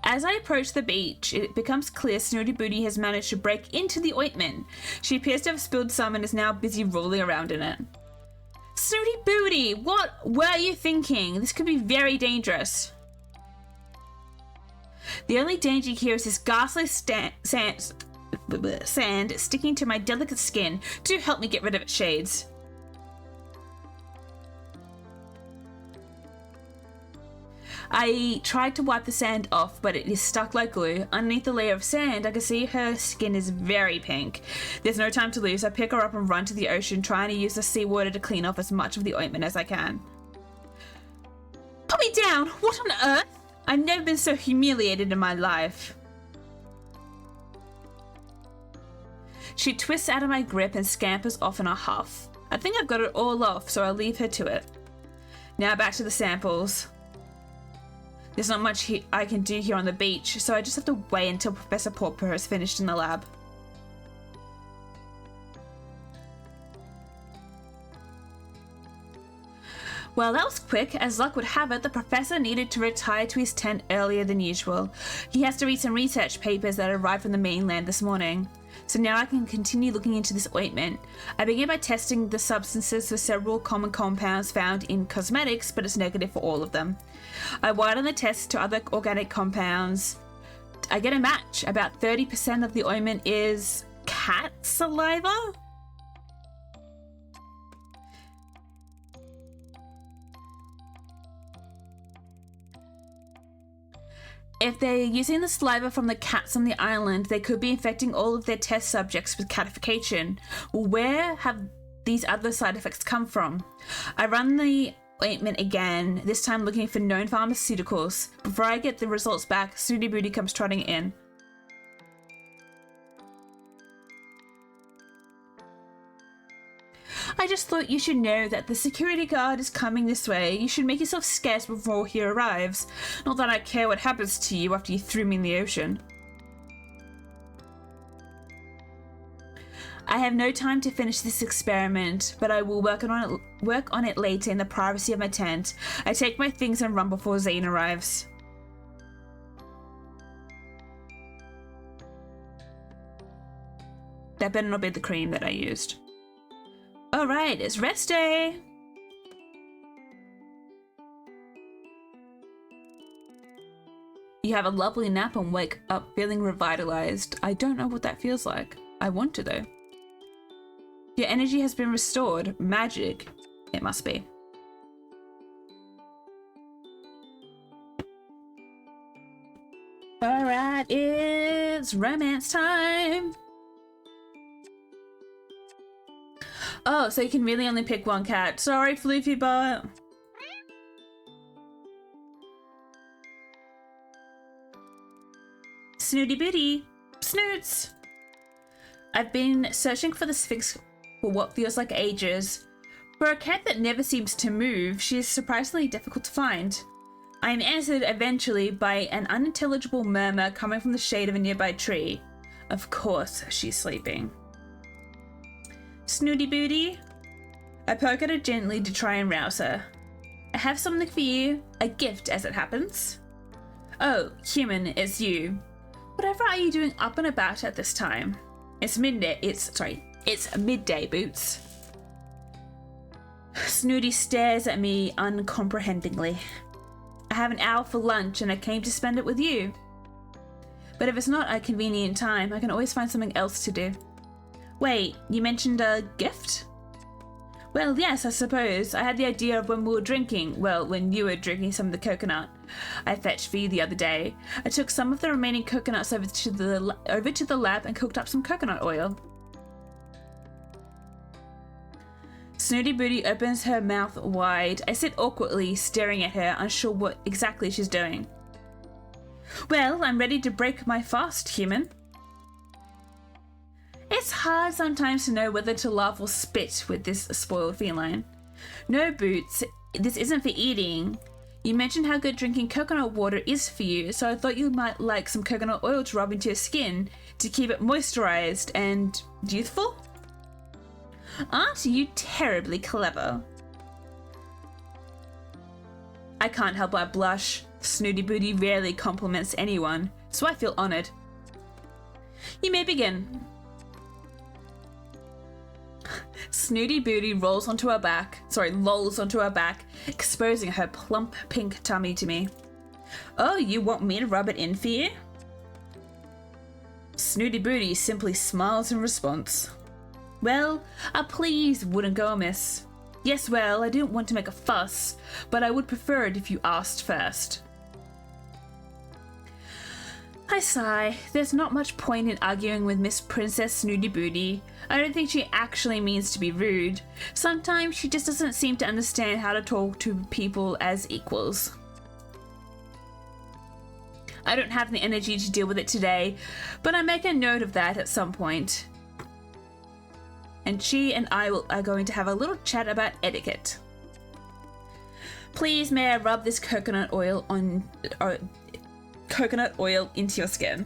Speaker 1: As I approach the beach, it becomes clear Snooty Booty has managed to break into the ointment. She appears to have spilled some and is now busy rolling around in it. Snooty Booty, what were you thinking? This could be very dangerous. The only danger here is this ghastly sand sticking to my delicate skin. Do help me get rid of it, Shades. I tried to wipe the sand off, but it is stuck like glue. Underneath the layer of sand, I can see her skin is very pink. There's no time to lose. I pick her up and run to the ocean, trying to use the seawater to clean off as much of the ointment as I can. Put me down! What on earth? I've never been so humiliated in my life. She twists out of my grip and scampers off in a huff. I think I've got it all off, so I'll leave her to it. Now back to the samples. There's not much I can do here on the beach, so I just have to wait until Professor Purrfect has finished in the lab. Well, that was quick. As luck would have it, the professor needed to retire to his tent earlier than usual. He has to read some research papers that arrived from the mainland this morning. So now I can continue looking into this ointment. I begin by testing the substances for several common compounds found in cosmetics, but it's negative for all of them. I widen the test to other organic compounds. I get a match. About 30% of the ointment is cat saliva? If they're using the saliva from the cats on the island, they could be infecting all of their test subjects with catification. Well, where have these other side effects come from? I run the ointment again, this time looking for known pharmaceuticals. Before I get the results back, Snooty Booty comes trotting in. I just thought you should know that the security guard is coming this way. You should make yourself scarce before he arrives. Not that I care what happens to you after you threw me in the ocean. I have no time to finish this experiment, but I will work on it later in the privacy of my tent. I take my things and run before Zane arrives. That better not be the cream that I used. Alright, it's rest day! You have a lovely nap and wake up feeling revitalized. I don't know what that feels like. I want to though. Your energy has been restored. Magic. It must be. Alright, it's romance time! Oh, so you can really only pick one cat. Sorry, Floofy Butt. Snooty Booty. Snoots. I've been searching for the Sphinx for what feels like ages. For a cat that never seems to move, she is surprisingly difficult to find. I am answered eventually by an unintelligible murmur coming from the shade of a nearby tree. Of course, she's sleeping. Snooty Booty. I poke at her gently to try and rouse her. I have something for you. A gift, as it happens. Oh, human, it's you. Whatever are you doing up and about at this time? It's midday, it's midday, Boots. Snooty stares at me uncomprehendingly. I have an hour for lunch and I came to spend it with you. But if it's not a convenient time, I can always find something else to do. Wait, you mentioned a gift? Well, yes, I suppose. I had the idea of when we were drinking, well, when you were drinking some of the coconut I fetched for you the other day. I took some of the remaining coconuts over to the lab and cooked up some coconut oil. Snooty Booty opens her mouth wide. I sit awkwardly, staring at her, unsure what exactly she's doing. Well, I'm ready to break my fast, human. It's hard sometimes to know whether to laugh or spit with this spoiled feline. No, Boots, this isn't for eating. You mentioned how good drinking coconut water is for you, so I thought you might like some coconut oil to rub into your skin to keep it moisturized and youthful? Aren't you terribly clever? I can't help but blush. Snooty Booty rarely compliments anyone, so I feel honored. You may begin. Snooty Booty lolls onto her back, exposing her plump pink tummy to me. Oh, you want me to rub it in for you? Snooty Booty simply smiles in response. Well, a please wouldn't go amiss. Yes, well, I didn't want to make a fuss, but I would prefer it if you asked first. I sigh. There's not much point in arguing with Miss Princess Snooty Booty. I don't think she actually means to be rude. Sometimes she just doesn't seem to understand how to talk to people as equals. I don't have the energy to deal with it today, but I make a note of that at some point. And she and I are going to have a little chat about etiquette. Please, may I rub this coconut oil into your skin?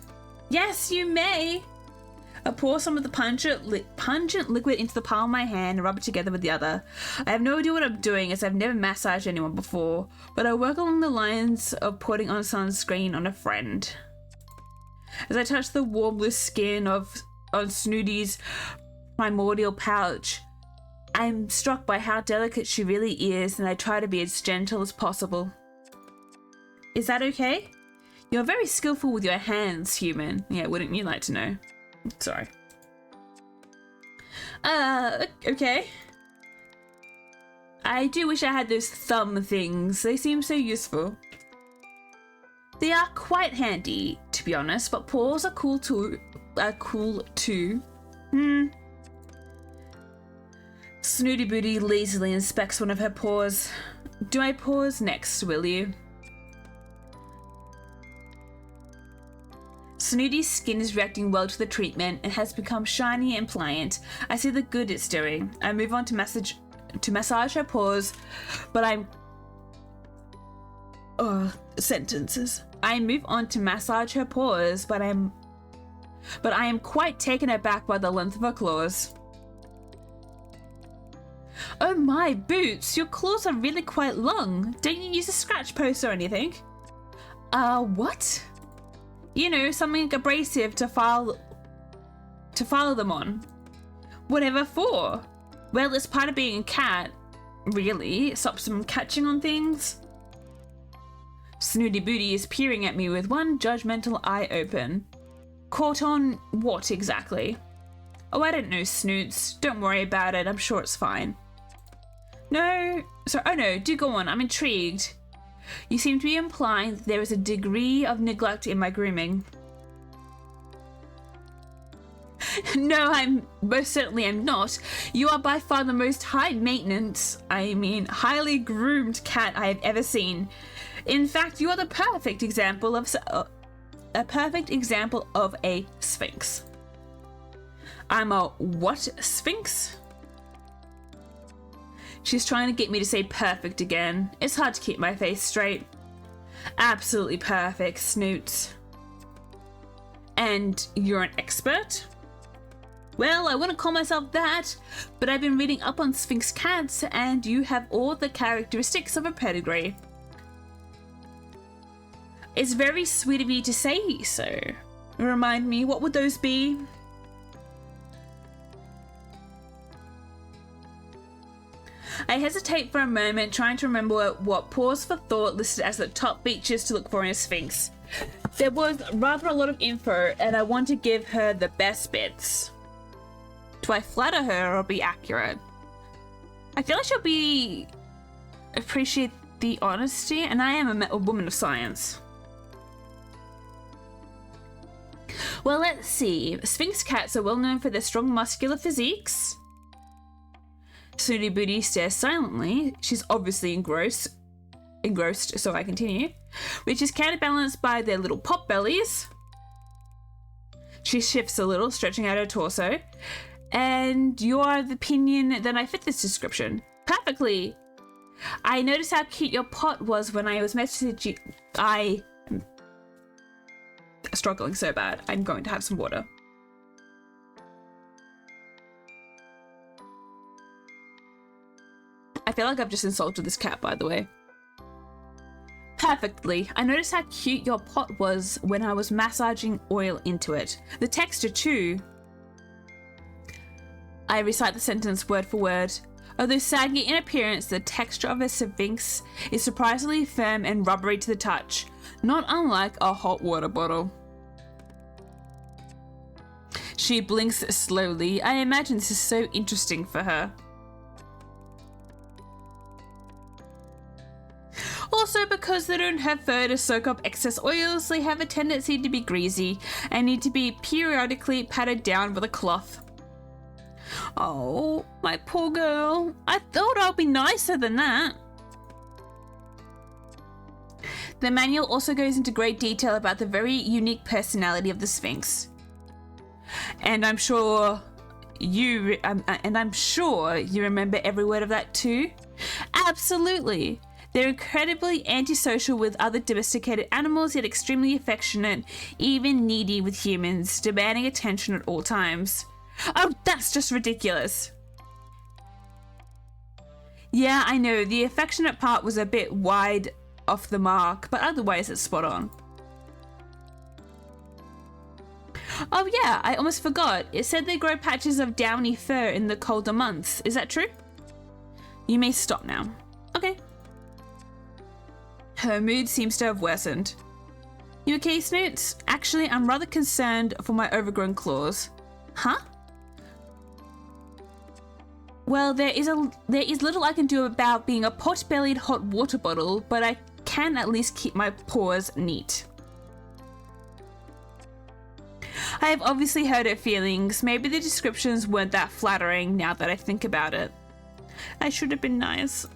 Speaker 1: Yes, you may. I pour some of the pungent liquid into the palm of my hand and rub it together with the other. I have no idea what I'm doing, as I've never massaged anyone before, but I work along the lines of putting on sunscreen on a friend. As I touch the warm, loose skin on Snooty's primordial pouch, I'm struck by how delicate she really is, and I try to be as gentle as possible. Is that okay? You're very skillful with your hands, human. Yeah, wouldn't you like to know? Sorry. Okay. I do wish I had those thumb things. They seem so useful. They are quite handy, to be honest, but paws are cool too. Snooty Booty lazily inspects one of her paws. Do I pause next, will you? Snooty's skin is reacting well to the treatment and has become shiny and pliant. I see the good it's doing. I move on to massage her paws, but I move on to massage her paws, but I am quite taken aback by the length of her claws. Oh my, Boots, your claws are really quite long. Don't you use a scratch post or anything? What? You know, something abrasive to file them on. Whatever for? Well, it's part of being a cat. Really? It stops them catching on things? Snooty Booty is peering at me with one judgmental eye open. Caught on what exactly? Oh, I don't know, Snoots. Don't worry about it. I'm sure it's fine. No. Do go on. I'm intrigued. You seem to be implying that there is a degree of neglect in my grooming. No, I'm most certainly am not. You are by far the most highly groomed cat I have ever seen. In fact, you are the perfect example of a sphinx. I'm a what sphinx? She's trying to get me to say perfect again. It's hard to keep my face straight. Absolutely perfect, Snoots. And you're an expert? Well, I wouldn't call myself that, but I've been reading up on Sphinx cats, and you have all the characteristics of a pedigree. It's very sweet of you to say so. Remind me, what would those be? I hesitate for a moment, trying to remember what pause for thought listed as the top features to look for in a Sphinx. There was rather a lot of info, and I want to give her the best bits. Do I flatter her or be accurate? I feel like she'll appreciate the honesty, and I am a woman of science. Well, let's see. Sphinx cats are well known for their strong muscular physiques. Snooty Booty stares silently. She's obviously engrossed, so I continue. Which is counterbalanced by their little pop bellies. She shifts a little, stretching out her torso. And you are of the opinion that I fit this description. Perfectly. I noticed how cute your pot was when I was messaging you. I am struggling so bad. I'm going to have some water. I feel like I've just insulted this cat, by the way. Perfectly. I noticed how cute your pot was when I was massaging oil into it. The texture too. I recite the sentence word for word. Although saggy in appearance, the texture of a Sphinx is surprisingly firm and rubbery to the touch, not unlike a hot water bottle. She blinks slowly. I imagine this is so interesting for her. Also, because they don't have fur to soak up excess oils, they have a tendency to be greasy and need to be periodically patted down with a cloth. Oh, my poor girl. I thought I'd be nicer than that. The manual also goes into great detail about the very unique personality of the Sphinx. And I'm sure you remember every word of that too. Absolutely. They're incredibly antisocial with other domesticated animals, yet extremely affectionate, even needy with humans, demanding attention at all times. Oh, that's just ridiculous. Yeah, I know, the affectionate part was a bit wide off the mark, but otherwise it's spot on. Oh yeah, I almost forgot. It said they grow patches of downy fur in the colder months. Is that true? You may stop now. Okay. Her mood seems to have worsened. You okay, Snoots? Actually, I'm rather concerned for my overgrown claws. Huh? Well, there is little I can do about being a pot-bellied hot water bottle, but I can at least keep my paws neat. I have obviously hurt her feelings. Maybe the descriptions weren't that flattering now that I think about it. I should have been nice.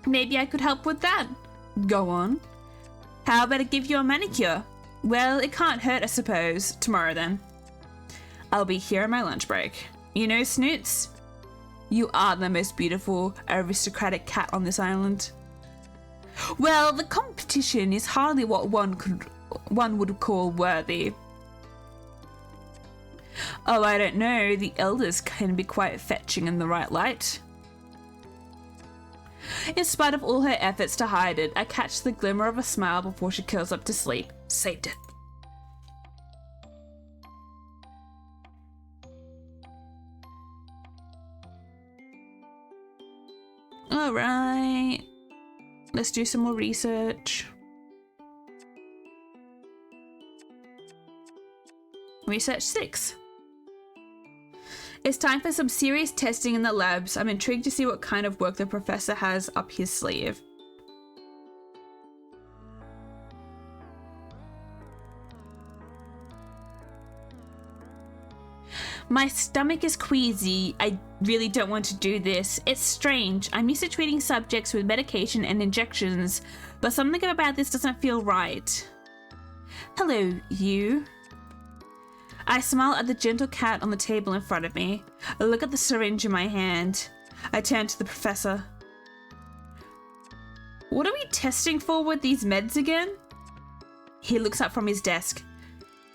Speaker 1: Maybe I could help with that. Go on. How about I give you a manicure? Well, it can't hurt, I suppose. Tomorrow then. I'll be here on my lunch break. You know, Snoots, you are the most beautiful, aristocratic cat on this island. Well, the competition is hardly what one would call worthy. Oh, I don't know. The elders can be quite fetching in the right light. In spite of all her efforts to hide it, I catch the glimmer of a smile before she curls up to sleep. Saved it. Alright. Let's do some more research. Research 6. It's time for some serious testing in the labs. I'm intrigued to see what kind of work the professor has up his sleeve. My stomach is queasy. I really don't want to do this. It's strange. I'm used to treating subjects with medication and injections, but something about this doesn't feel right. Hello, you. I smile at the gentle cat on the table in front of me. I look at the syringe in my hand. I turn to the professor. What are we testing for with these meds again? He looks up from his desk.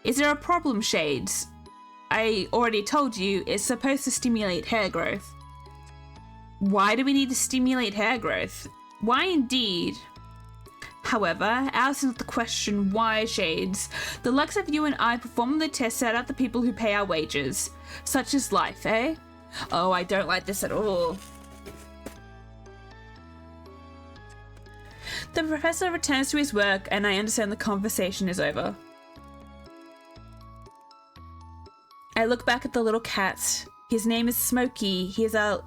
Speaker 1: Is there a problem, Shades? I already told you it's supposed to stimulate hair growth. Why do we need to stimulate hair growth? Why indeed? However, ours is not the question why, Shades. The likes of you and I perform the tests out of the people who pay our wages. Such is life, eh? Oh, I don't like this at all. The professor returns to his work and I understand the conversation is over. I look back at the little cat. His name is Smokey. He is a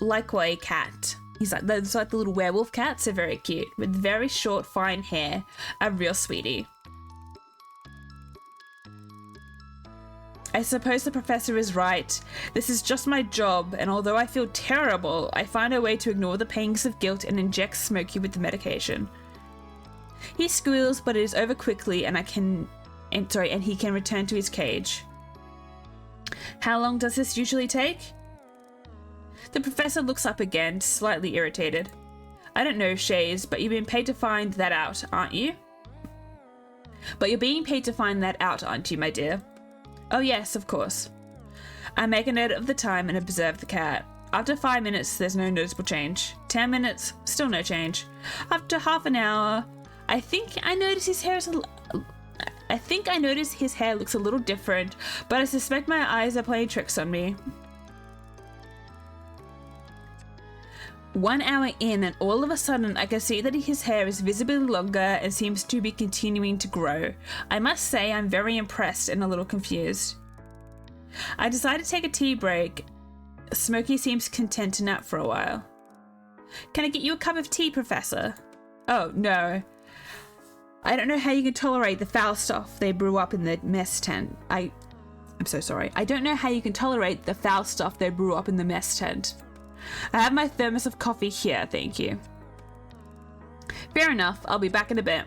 Speaker 1: Likeway cat. He's like the little werewolf cat, so very cute, with very short, fine hair. A real sweetie. I suppose the professor is right. This is just my job, and although I feel terrible, I find a way to ignore the pangs of guilt and inject Smokey with the medication. He squeals, but it is over quickly, and he can return to his cage. How long does this usually take? The professor looks up again, slightly irritated. I don't know, Shays, but you've been paid to find that out, aren't you? But you're being paid to find that out, aren't you, my dear? Oh yes, of course. I make a note of the time and observe the cat. After 5 minutes, there's no noticeable change. 10 minutes, still no change. After half an hour, I think I notice his hair looks a little different, but I suspect my eyes are playing tricks on me. 1 hour in, and all of a sudden I can see that his hair is visibly longer and seems to be continuing to grow. I must say I'm very impressed and a little confused. I decide to take a tea break. Smokey seems content to nap for a while. Can I get you a cup of tea, Professor? Oh, no. I don't know how you can tolerate the foul stuff they brew up in the mess tent. I'm so sorry. I don't know how you can tolerate the foul stuff they brew up in the mess tent. I have my thermos of coffee here, thank you. Fair enough, I'll be back in a bit.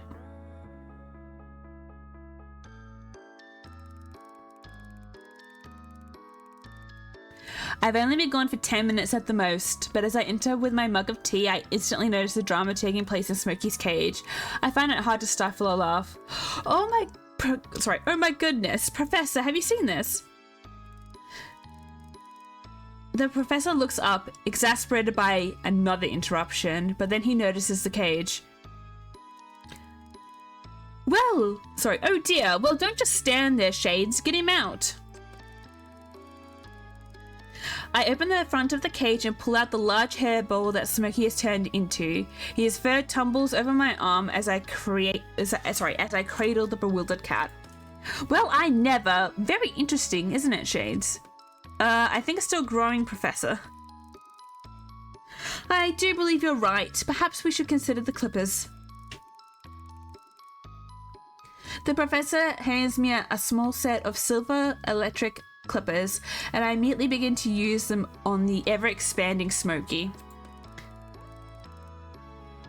Speaker 1: I've only been gone for 10 minutes at the most, but as I enter with my mug of tea, I instantly notice the drama taking place in Smokey's cage. I find it hard to stifle a laugh. Oh my goodness, Professor, have you seen this? The professor looks up, exasperated by another interruption, but then he notices the cage. Oh dear, well don't just stand there, Shades, get him out. I open the front of the cage and pull out the large hair ball that Smokey has turned into. His fur tumbles over my arm as I cradle the bewildered cat. Well, I never. Very interesting, isn't it, Shades? I think it's still growing, Professor. I do believe you're right. Perhaps we should consider the clippers. The professor hands me a small set of silver electric clippers, and I immediately begin to use them on the ever-expanding Smokey.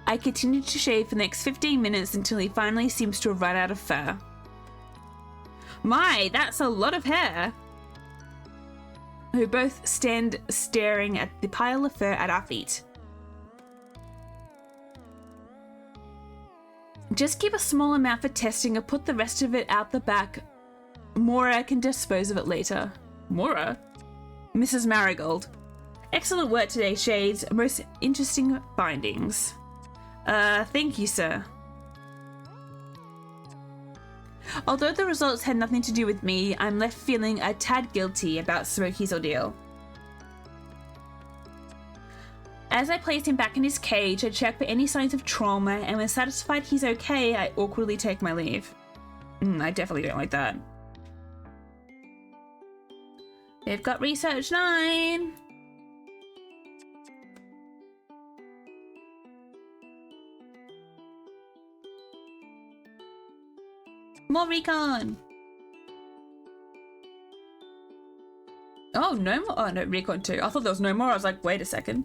Speaker 1: I continue to shave for the next 15 minutes until he finally seems to have run out of fur. My, that's a lot of hair! Who both stand staring at the pile of fur at our feet. Just keep a small amount for testing and put the rest of it out the back. Mora can dispose of it later. Mora? Mrs. Marigold. Excellent work today, Shades. Most interesting findings. Thank you, sir. Although the results had nothing to do with me, I'm left feeling a tad guilty about Smokey's ordeal. As I place him back in his cage, I check for any signs of trauma, and when satisfied he's okay, I awkwardly take my leave. I definitely don't like that. We've got Research 9! More recon! Oh, no more. Oh, no, recon 2. I thought there was no more. I was like, wait a second.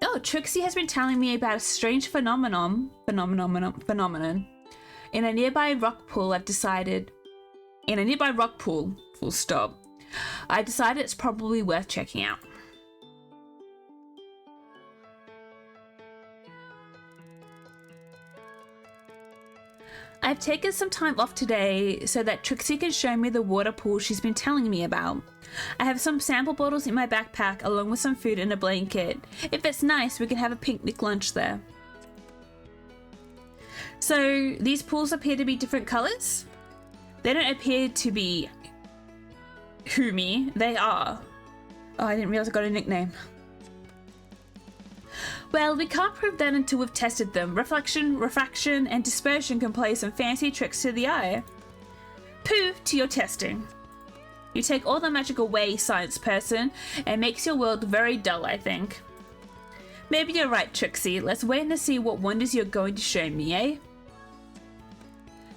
Speaker 1: Oh, Trixie has been telling me about a strange phenomenon. In a nearby rock pool, full stop. I decided it's probably worth checking out. I've taken some time off today so that Trixie can show me the water pool she's been telling me about. I have some sample bottles in my backpack along with some food and a blanket. If it's nice, we can have a picnic lunch there. So these pools appear to be different colours? They don't appear to be Humi, they are. Oh, I didn't realise I got a nickname. Well, we can't prove that until we've tested them. Reflection, refraction, and dispersion can play some fancy tricks to the eye. Pooh to your testing. You take all the magic away, science person, and makes your world very dull, I think. Maybe you're right, Trixie. Let's wait and see what wonders you're going to show me, eh?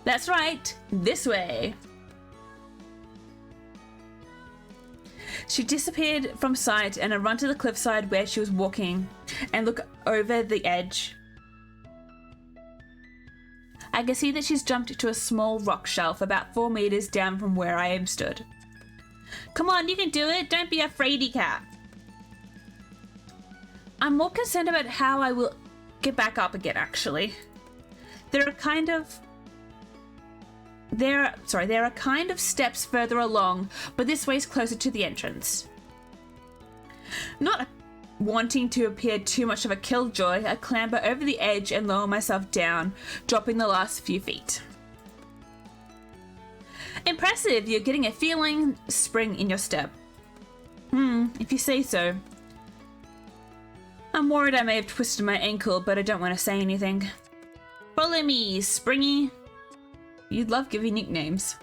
Speaker 1: That's right, this way. She disappeared from sight and I run to the cliffside where she was walking and look over the edge. I can see that she's jumped to a small rock shelf about 4 meters down from where I am stood. Come on, you can do it. Don't be a fraidy cat. I'm more concerned about how I will get back up again, actually. There are kind of steps further along, but this way's closer to the entrance. Not wanting to appear too much of a killjoy, I clamber over the edge and lower myself down, dropping the last few feet. Impressive, you're getting a feeling spring in your step. If you say so. I'm worried I may have twisted my ankle, but I don't want to say anything. Follow me, Springy. You'd love giving nicknames.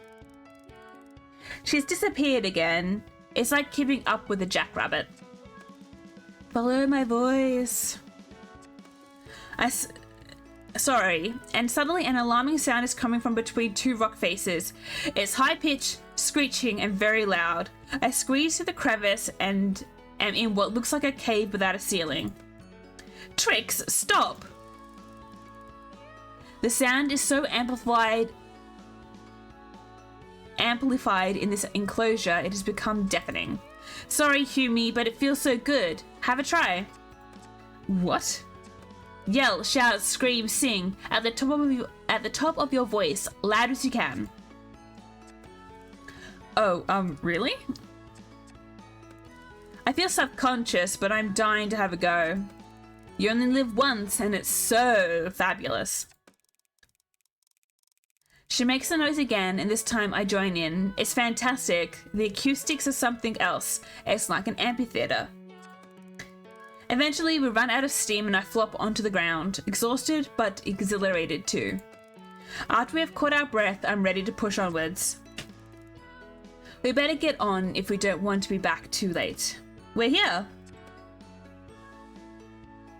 Speaker 1: She's disappeared again. It's like keeping up with a jackrabbit. Follow my voice. Sorry, and suddenly an alarming sound is coming from between 2 rock faces. It's high-pitched, screeching, and very loud. I squeeze through the crevice and am in what looks like a cave without a ceiling. Trix, stop! The sound is so amplified in this enclosure, it has become deafening. Sorry, Humie, but it feels so good. Have a try. What? Yell, shout, scream, sing at the top of your voice, loud as you can. Oh, really? I feel subconscious, but I'm dying to have a go. You only live once, and it's so fabulous. She makes the noise again, and this time I join in. It's fantastic. The acoustics are something else. It's like an amphitheater. Eventually, we run out of steam and I flop onto the ground, exhausted but exhilarated too. After we have caught our breath, I'm ready to push onwards. We better get on if we don't want to be back too late. We're here.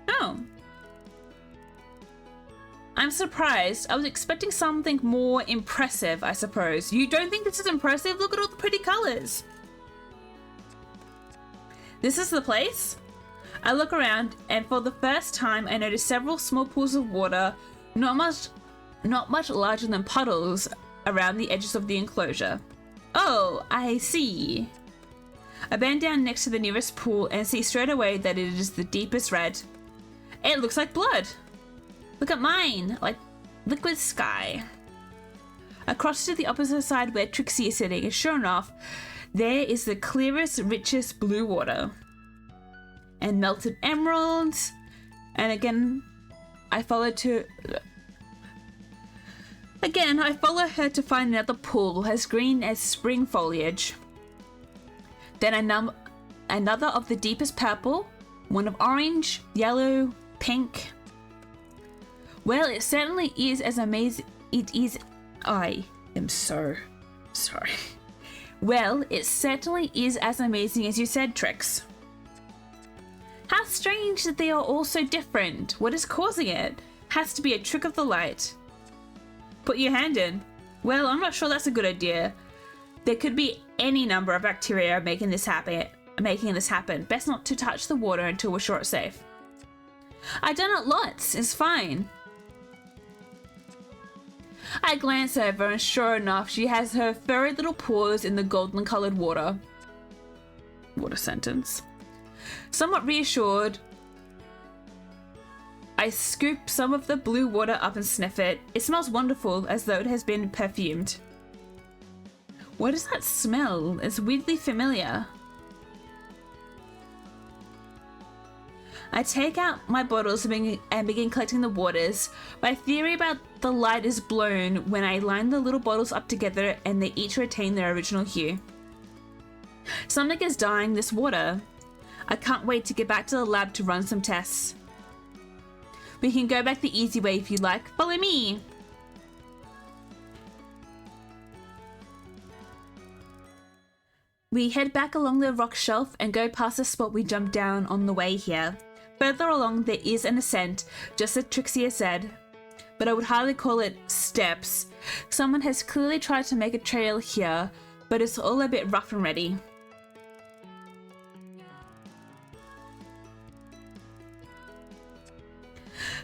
Speaker 1: Oh. I'm surprised. I was expecting something more impressive, I suppose. You don't think this is impressive? Look at all the pretty colors. This is the place? I look around and for the first time I notice several small pools of water, not much larger than puddles, around the edges of the enclosure. Oh, I see. I bend down next to the nearest pool and see straight away that it is the deepest red. It looks like blood. Look at mine, like liquid sky. Across to the opposite side where Trixie is sitting, and sure enough, there is the clearest, richest blue water. And melted emeralds. And again, I follow her to find another pool as green as spring foliage. Then another of the deepest purple, one of orange, yellow, pink. Well, it certainly is as amazing. I am so sorry. Well, it certainly is as amazing as you said, Trix. How strange that they are all so different. What is causing it? Has to be a trick of the light. Put your hand in. Well, I'm not sure that's a good idea. There could be any number of bacteria making this happen. Best not to touch the water until we're sure it's safe. I've done it lots. It's fine. I glance over and sure enough, she has her furry little paws in the golden colored water. What a sentence. Somewhat reassured, I scoop some of the blue water up and sniff it. It smells wonderful, as though it has been perfumed. What is that smell? It's weirdly familiar. I take out my bottles and begin collecting the waters. My theory about the light is blown when I line the little bottles up together and they each retain their original hue. Something is dyeing this water. I can't wait to get back to the lab to run some tests. We can go back the easy way if you like. Follow me. We head back along the rock shelf and go past the spot we jumped down on the way here. Further along there is an ascent, just as Trixie has said, but I would hardly call it steps. Someone has clearly tried to make a trail here, but it's all a bit rough and ready.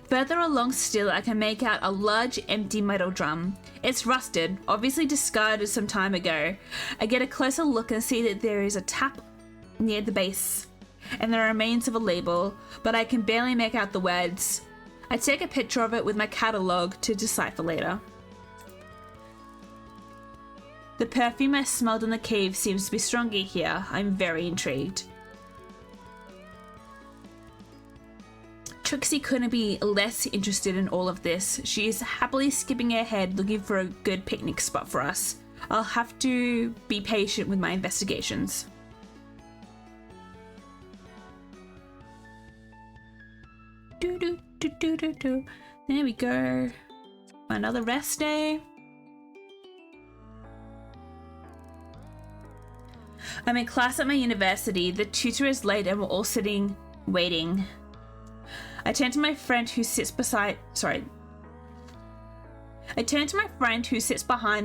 Speaker 1: Further along still, I can make out a large empty metal drum. It's rusted, obviously discarded some time ago. I get a closer look and see that there is a tap near the base, and the remains of a label, but I can barely make out the words. I take a picture of it with my catalogue to decipher later. The perfume I smelled in the cave seems to be stronger here. I'm very intrigued. Trixie couldn't be less interested in all of this. She is happily skipping ahead looking for a good picnic spot for us. I'll have to be patient with my investigations. There we go. Another rest day. I'm in class at my university. The tutor is late and we're all sitting waiting. I turn to my friend who sits behind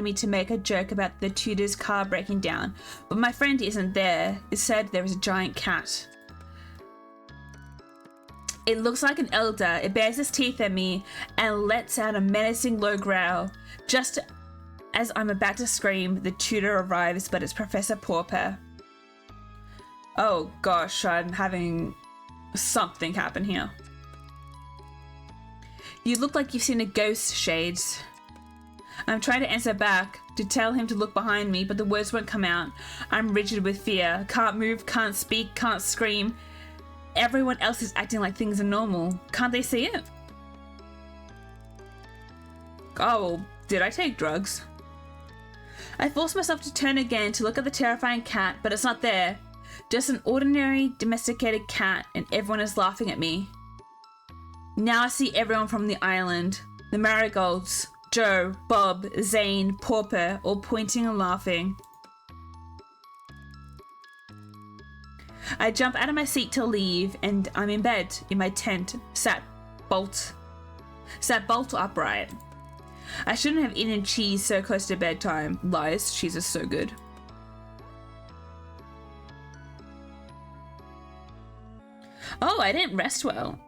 Speaker 1: me to make a joke about the tutor's car breaking down, but my friend isn't there. Instead, there is a giant cat. It looks like an elder. It bares its teeth at me and lets out a menacing low growl. Just as I'm about to scream, the tutor arrives, but it's Professor Purrfect. Oh gosh, I'm having something happen here. You look like you've seen a ghost, Shades. I'm trying to answer back, to tell him to look behind me, but the words won't come out. I'm rigid with fear. Can't move, can't speak, can't scream. Everyone else is acting like things are normal. Can't they see it? Oh, did I take drugs? I force myself to turn again to look at the terrifying cat, but it's not there. Just an ordinary domesticated cat, and everyone is laughing at me. Now I see everyone from the island. The Marigolds, Joe, Bob, Zane, Purrfect, all pointing and laughing. I jump out of my seat to leave, and I'm in bed, in my tent, sat bolt upright. I shouldn't have eaten cheese so close to bedtime. Lies, cheese is so good. Oh, I didn't rest well.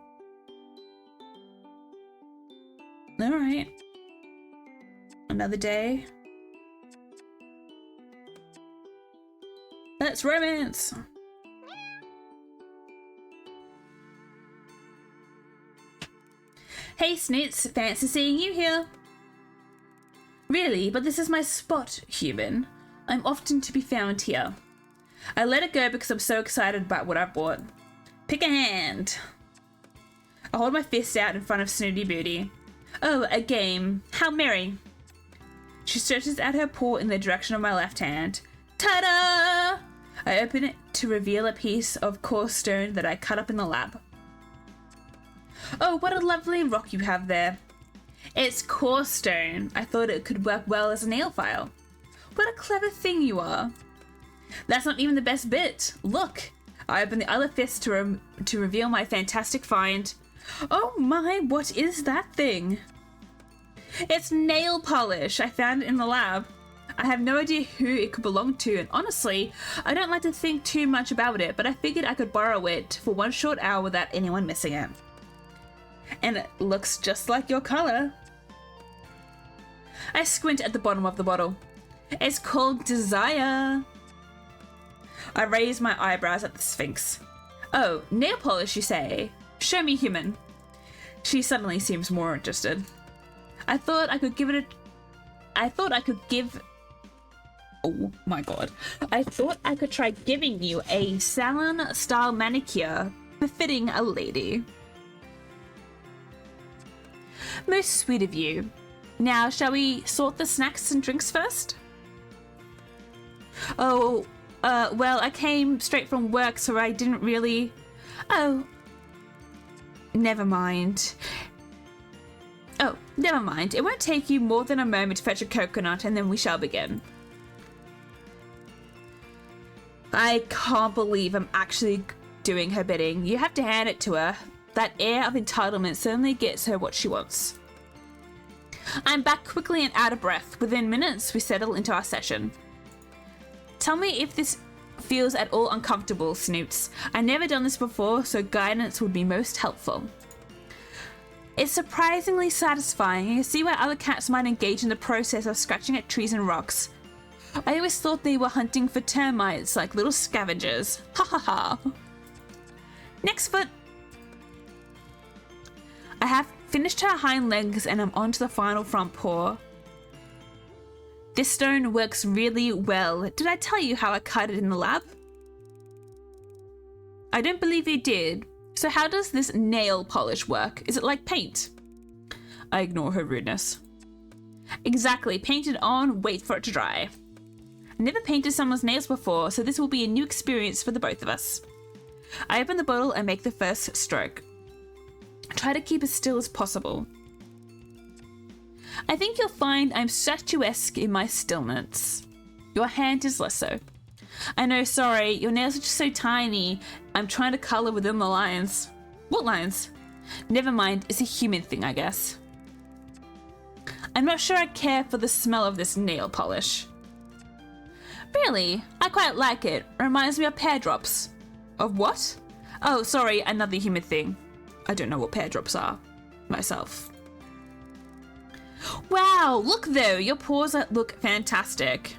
Speaker 1: Alright. Another day. Let's romance! Hey Snits, fancy seeing you here. Really, but this is my spot, human. I'm often to be found here. I let it go because I'm so excited about what I bought. Pick a hand. I hold my fist out in front of Snooty Booty. Oh, a game. How merry. She stretches out her paw in the direction of my left hand. Ta-da! I open it to reveal a piece of coarse stone that I cut up in the lab. Oh, what a lovely rock you have there. It's coarse stone. I thought it could work well as a nail file. What a clever thing you are. That's not even the best bit. Look. I open the other fist to reveal my fantastic find. Oh my, what is that thing? It's nail polish. I found it in the lab. I have no idea who it could belong to, and honestly, I don't like to think too much about it, but I figured I could borrow it for one short hour without anyone missing it. And it looks just like your color. I squint at the bottom of the bottle. It's called Desire. I raise my eyebrows at the Sphinx. Oh, nail polish, you say? Show me, human. She suddenly seems more interested. I thought I could Oh my god. I thought I could try giving you a salon-style manicure befitting a lady. Most sweet of you. Now, shall we sort the snacks and drinks first? Oh, well, I came straight from work, so I didn't really... Oh. Never mind. Oh, never mind. It won't take you more than a moment to fetch a coconut and then we shall begin. I can't believe I'm actually doing her bidding. You have to hand it to her. That air of entitlement certainly gets her what she wants. I'm back quickly and out of breath. Within minutes, we settle into our session. Tell me if this feels at all uncomfortable, Snoots. I've never done this before, so guidance would be most helpful. It's surprisingly satisfying. You see why other cats might engage in the process of scratching at trees and rocks. I always thought they were hunting for termites like little scavengers. Ha ha ha. Next foot. I have finished her hind legs and I'm on to the final front paw. This stone works really well. Did I tell you how I cut it in the lab? I don't believe you did. So how does this nail polish work? Is it like paint? I ignore her rudeness. Exactly. Paint it on, wait for it to dry. I never painted someone's nails before, so this will be a new experience for the both of us. I open the bottle and make the first stroke. Try to keep as still as possible. I think you'll find I'm statuesque in my stillness. Your hand is less so. I know, sorry, your nails are just so tiny. I'm trying to colour within the lines. What lines? Never mind, it's a human thing, I guess. I'm not sure I care for the smell of this nail polish. Really? I quite like it. Reminds me of pear drops. Of what? Oh, sorry, another human thing. I don't know what pear drops are myself. Wow, look though, your paws look fantastic.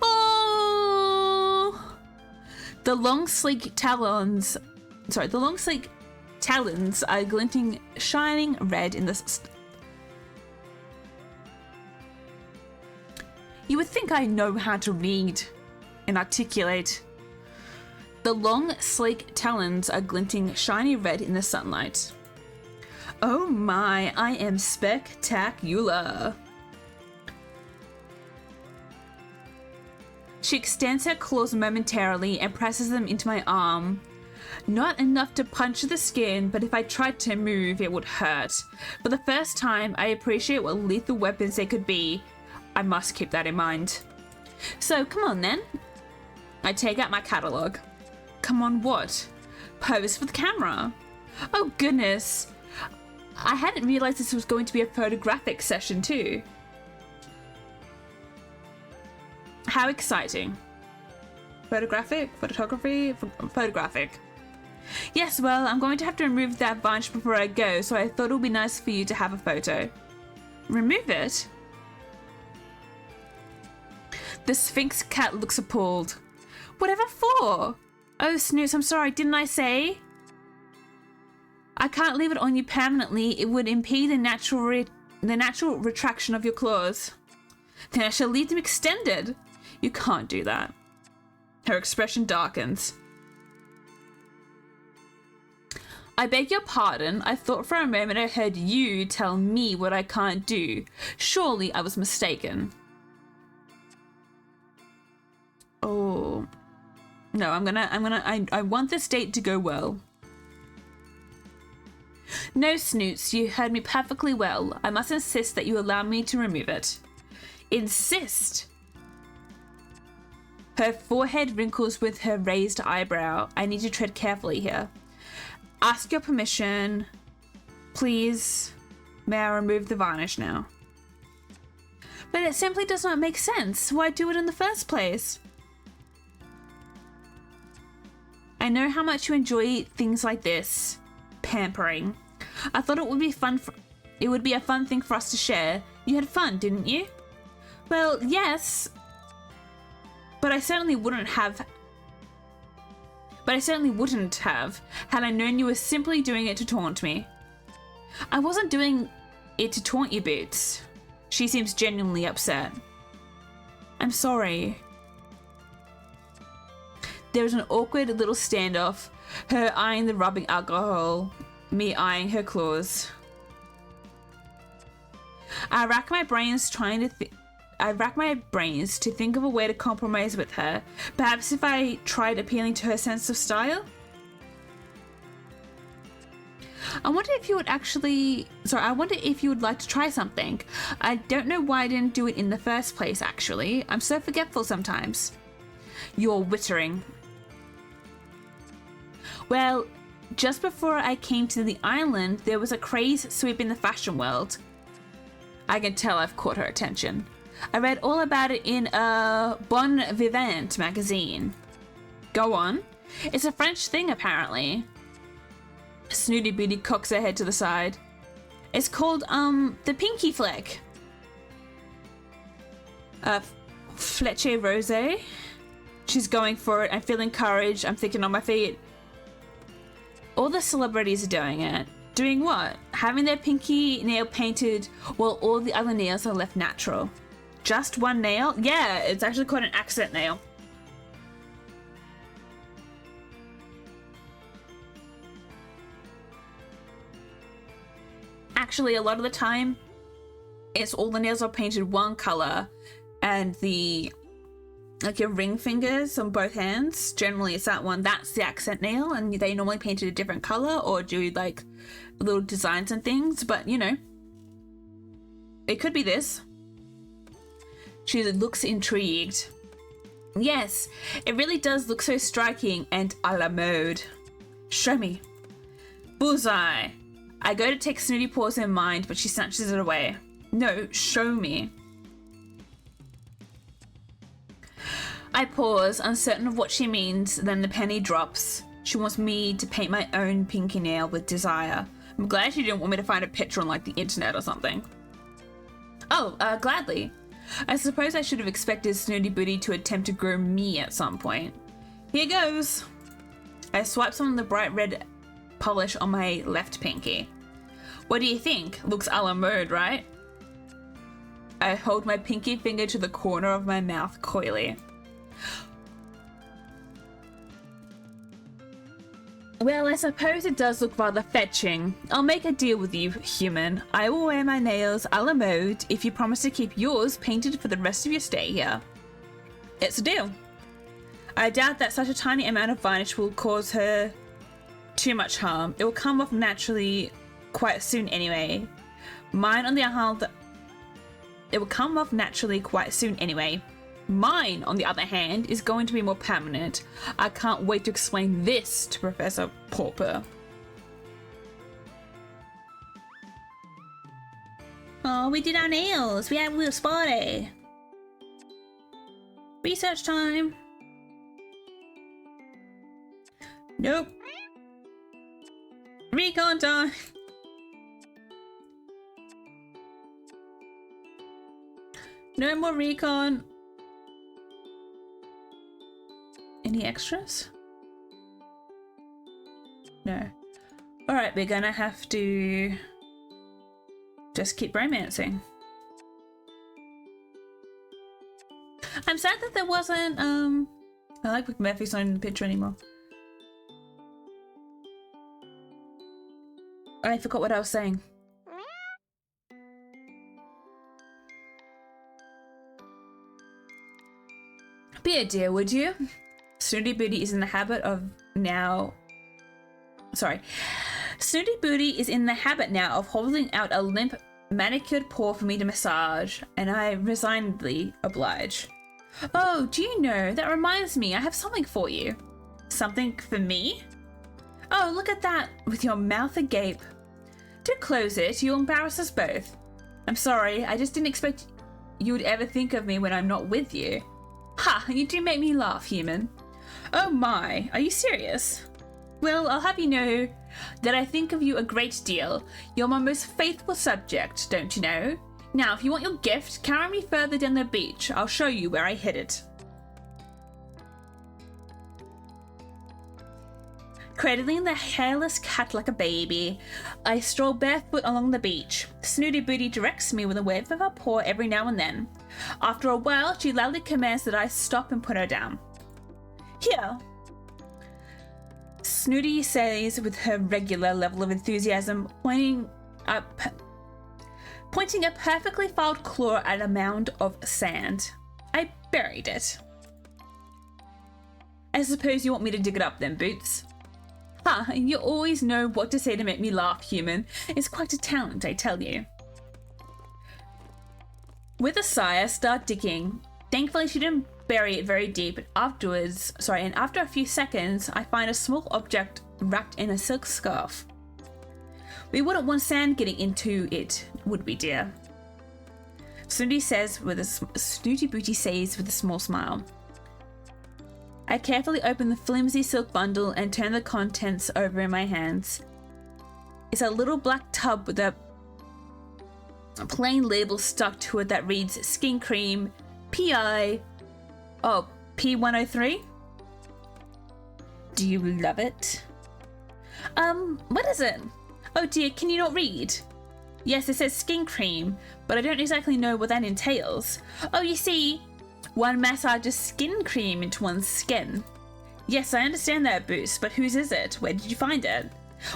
Speaker 1: Oh! The long sleek talons are glinting, shining red in the... You would think I know how to read and articulate. The long, sleek talons are glinting shiny red in the sunlight. Oh my, I am spectacular. She extends her claws momentarily and presses them into my arm. Not enough to punch the skin, but if I tried to move, it would hurt. For the first time, I appreciate what lethal weapons they could be. I must keep that in mind. So, come on then. I take out my catalogue. Come on what? Pose for the camera. Oh goodness. I hadn't realised this was going to be a photographic session too. How exciting. Photographic. Yes, well, I'm going to have to remove that varnish before I go, so I thought it would be nice for you to have a photo. Remove it? The Sphinx cat looks appalled. Whatever for? Oh, Snoots, I'm sorry, didn't I say? I can't leave it on you permanently. It would impede the natural retraction of your claws. Then I shall leave them extended. You can't do that. Her expression darkens. I beg your pardon. I thought for a moment I heard you tell me what I can't do. Surely I was mistaken. Oh. No, I want this date to go well. No, Snoots, you heard me perfectly well. I must insist that you allow me to remove it. Insist? Her forehead wrinkles with her raised eyebrow. I need to tread carefully here. Ask your permission. Please, may I remove the varnish now? But it simply does not make sense. Why do it in the first place? I know how much you enjoy things like this. Pampering. I thought it would be it would be a fun thing for us to share. You had fun, didn't you? Well, yes. But I certainly wouldn't have had I known you were simply doing it to taunt me. I wasn't doing it to taunt you, Boots. She seems genuinely upset. I'm sorry. There was an awkward little standoff, her eyeing the rubbing alcohol, me eyeing her claws. I rack my brains to think of a way to compromise with her. Perhaps if I tried appealing to her sense of style? I wonder if you would like to try something. I don't know why I didn't do it in the first place, actually. I'm so forgetful sometimes. You're wittering. Well, just before I came to the island, there was a craze sweeping the fashion world. I can tell I've caught her attention. I read all about it in a Bon Vivant magazine. Go on. It's a French thing, apparently. Snooty Booty cocks her head to the side. It's called, the Pinky Fleck. Fletcher Rose. She's going for it. I'm feeling courage. I'm thinking on my feet. All the celebrities are doing it. Doing what? Having their pinky nail painted while all the other nails are left natural. Just one nail? Yeah, it's actually called an accent nail. Actually, a lot of the time, it's all the nails are painted one color, and your ring fingers on both hands, generally it's that one, that's the accent nail, and they normally paint it a different color or do like little designs and things, but you know, it could be this. She looks intrigued. Yes, it really does look so striking and a la mode. Show me. Bullseye. I go to take Snooty Paws in mind, but she snatches it away. No, show me. I pause, uncertain of what she means, then the penny drops. She wants me to paint my own pinky nail with desire. I'm glad she didn't want me to find a picture on like the internet or something. Oh, gladly. I suppose I should have expected Snooty Booty to attempt to groom me at some point. Here goes. I swipe some of the bright red polish on my left pinky. What do you think? Looks a la mode, right? I hold my pinky finger to the corner of my mouth coyly. Well, I suppose it does look rather fetching. I'll make a deal with you, human. I will wear my nails a la mode if you promise to keep yours painted for the rest of your stay here. It's a deal. I doubt that such a tiny amount of varnish will cause her too much harm. It will come off naturally quite soon anyway. Mine, on the other hand, is going to be more permanent. I can't wait to explain this to Professor Pauper. Oh, we did our nails. We were spotty. Research time. Nope. Recon time. No more recon. Any extras? No. Alright, we're gonna have to just keep romancing. I'm sad that there wasn't, I like McMurphy's not in the picture anymore. I forgot what I was saying. Be a dear, would you? Snooty Booty is in the habit now of holding out a limp, manicured paw for me to massage, and I resignedly oblige. Oh, do you know, that reminds me, I have something for you. Something for me? Oh, look at that, with your mouth agape. Do close it, you'll embarrass us both. I'm sorry, I just didn't expect you would ever think of me when I'm not with you. Ha, you do make me laugh, human. Oh my, are you serious? Well, I'll have you know that I think of you a great deal. You're my most faithful subject, don't you know? Now, if you want your gift, carry me further down the beach. I'll show you where I hid it. Cradling the hairless cat like a baby, I stroll barefoot along the beach. Snooty Booty directs me with a wave of her paw every now and then. After a while, she loudly commands that I stop and put her down. Here. Snooty says with her regular level of enthusiasm, pointing a perfectly filed claw at a mound of sand. I buried it. I suppose you want me to dig it up then, Boots? Ha, you always know what to say to make me laugh, human. It's quite a talent, I tell you. With a sigh, I start digging. Thankfully, she didn't bury it very deep, and after a few seconds, I find a small object wrapped in a silk scarf. We wouldn't want sand getting into it, would we, dear? Snooty Booty says with a small smile. I carefully open the flimsy silk bundle and turn the contents over in my hands. It's a little black tub with a plain label stuck to it that reads Skin Cream P103? Do you love it? What is it? Oh dear, can you not read? Yes, it says skin cream, but I don't exactly know what that entails. Oh, you see, one massages skin cream into one's skin. Yes, I understand that, Boost, but whose is it? Where did you find it?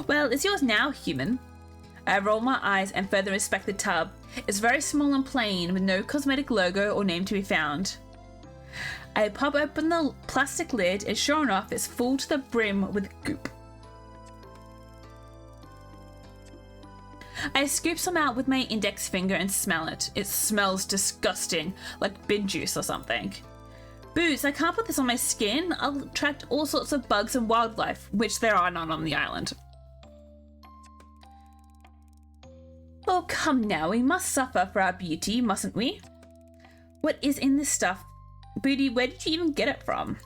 Speaker 1: Well, it's yours now, human. I roll my eyes and further inspect the tub. It's very small and plain, with no cosmetic logo or name to be found. I pop open the plastic lid, and sure enough, it's full to the brim with goop. I scoop some out with my index finger and smell it. It smells disgusting, like bin juice or something. Boots, I can't put this on my skin. I'll attract all sorts of bugs and wildlife, which there are none on the island. Oh, come now, we must suffer for our beauty, mustn't we? What is in this stuff? Booty, where did you even get it from?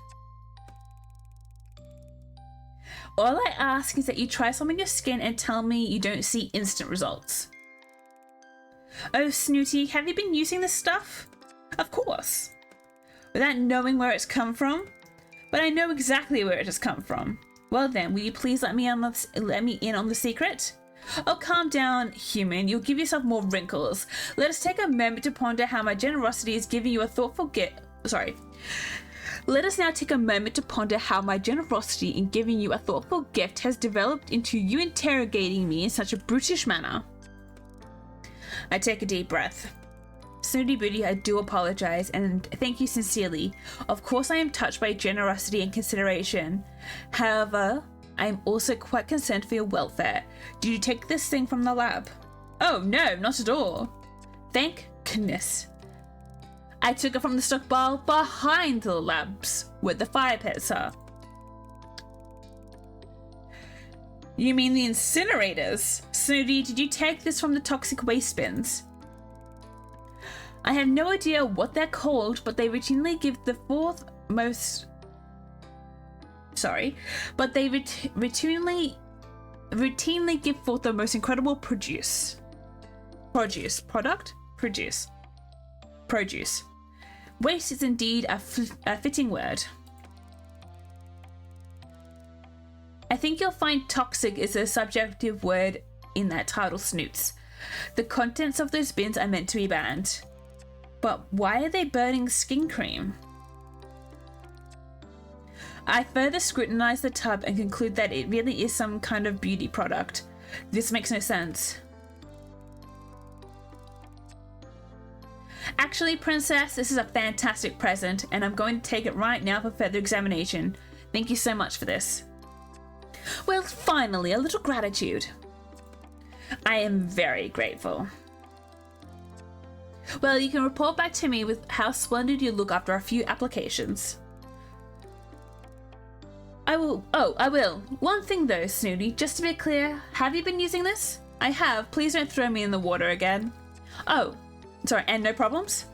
Speaker 1: All I ask is that you try some on your skin and tell me you don't see instant results. Oh, Snooty, have you been using this stuff? Of course. Without knowing where it's come from? But I know exactly where it has come from. Well then, will you please let me in on the secret? Oh, calm down, human. You'll give yourself more wrinkles. Let us take a moment to ponder how my generosity is giving you a thoughtful gift. Let us now take a moment to ponder how my generosity in giving you a thoughtful gift has developed into you interrogating me in such a brutish manner. I take a deep breath. Snooty Booty, I do apologize and thank you sincerely. Of course I am touched by generosity and consideration. However, I am also quite concerned for your welfare. Did you take this thing from the lab? Oh no, not at all. Thank goodness. I took it from the stockpile behind the labs where the fire pits are. You mean the incinerators? Snooty, did you take this from the toxic waste bins? I have no idea what they're called, but they routinely give the routinely give forth the most incredible produce. Waste is indeed a fitting word. I think you'll find toxic is a subjective word in that title, Snoots. The contents of those bins are meant to be banned. But why are they burning skin cream? I further scrutinize the tub and conclude that it really is some kind of beauty product. This makes no sense. Actually, Princess, this is a fantastic present, and I'm going to take it right now for further examination. Thank you so much for this. Well, finally, a little gratitude. I am very grateful. Well, you can report back to me with how splendid you look after a few applications. I will. Oh, I will. One thing though, Snooty, just to be clear, have you been using this? I have. Please don't throw me in the water again. Oh, sorry, and no problems?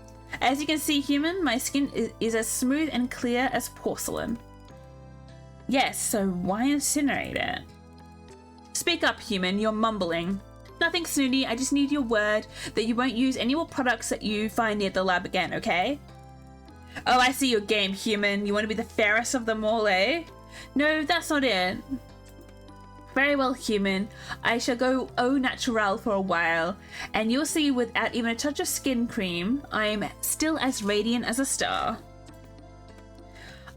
Speaker 1: As you can see, human, my skin is as smooth and clear as porcelain. Yes, so why incinerate it? Speak up, human, you're mumbling. Nothing, Snooty, I just need your word that you won't use any more products that you find near the lab again, okay? Oh, I see your game, human. You want to be the fairest of them all, eh? No, that's not it. Very well, human. I shall go au naturel for a while, and you'll see without even a touch of skin cream, I'm still as radiant as a star.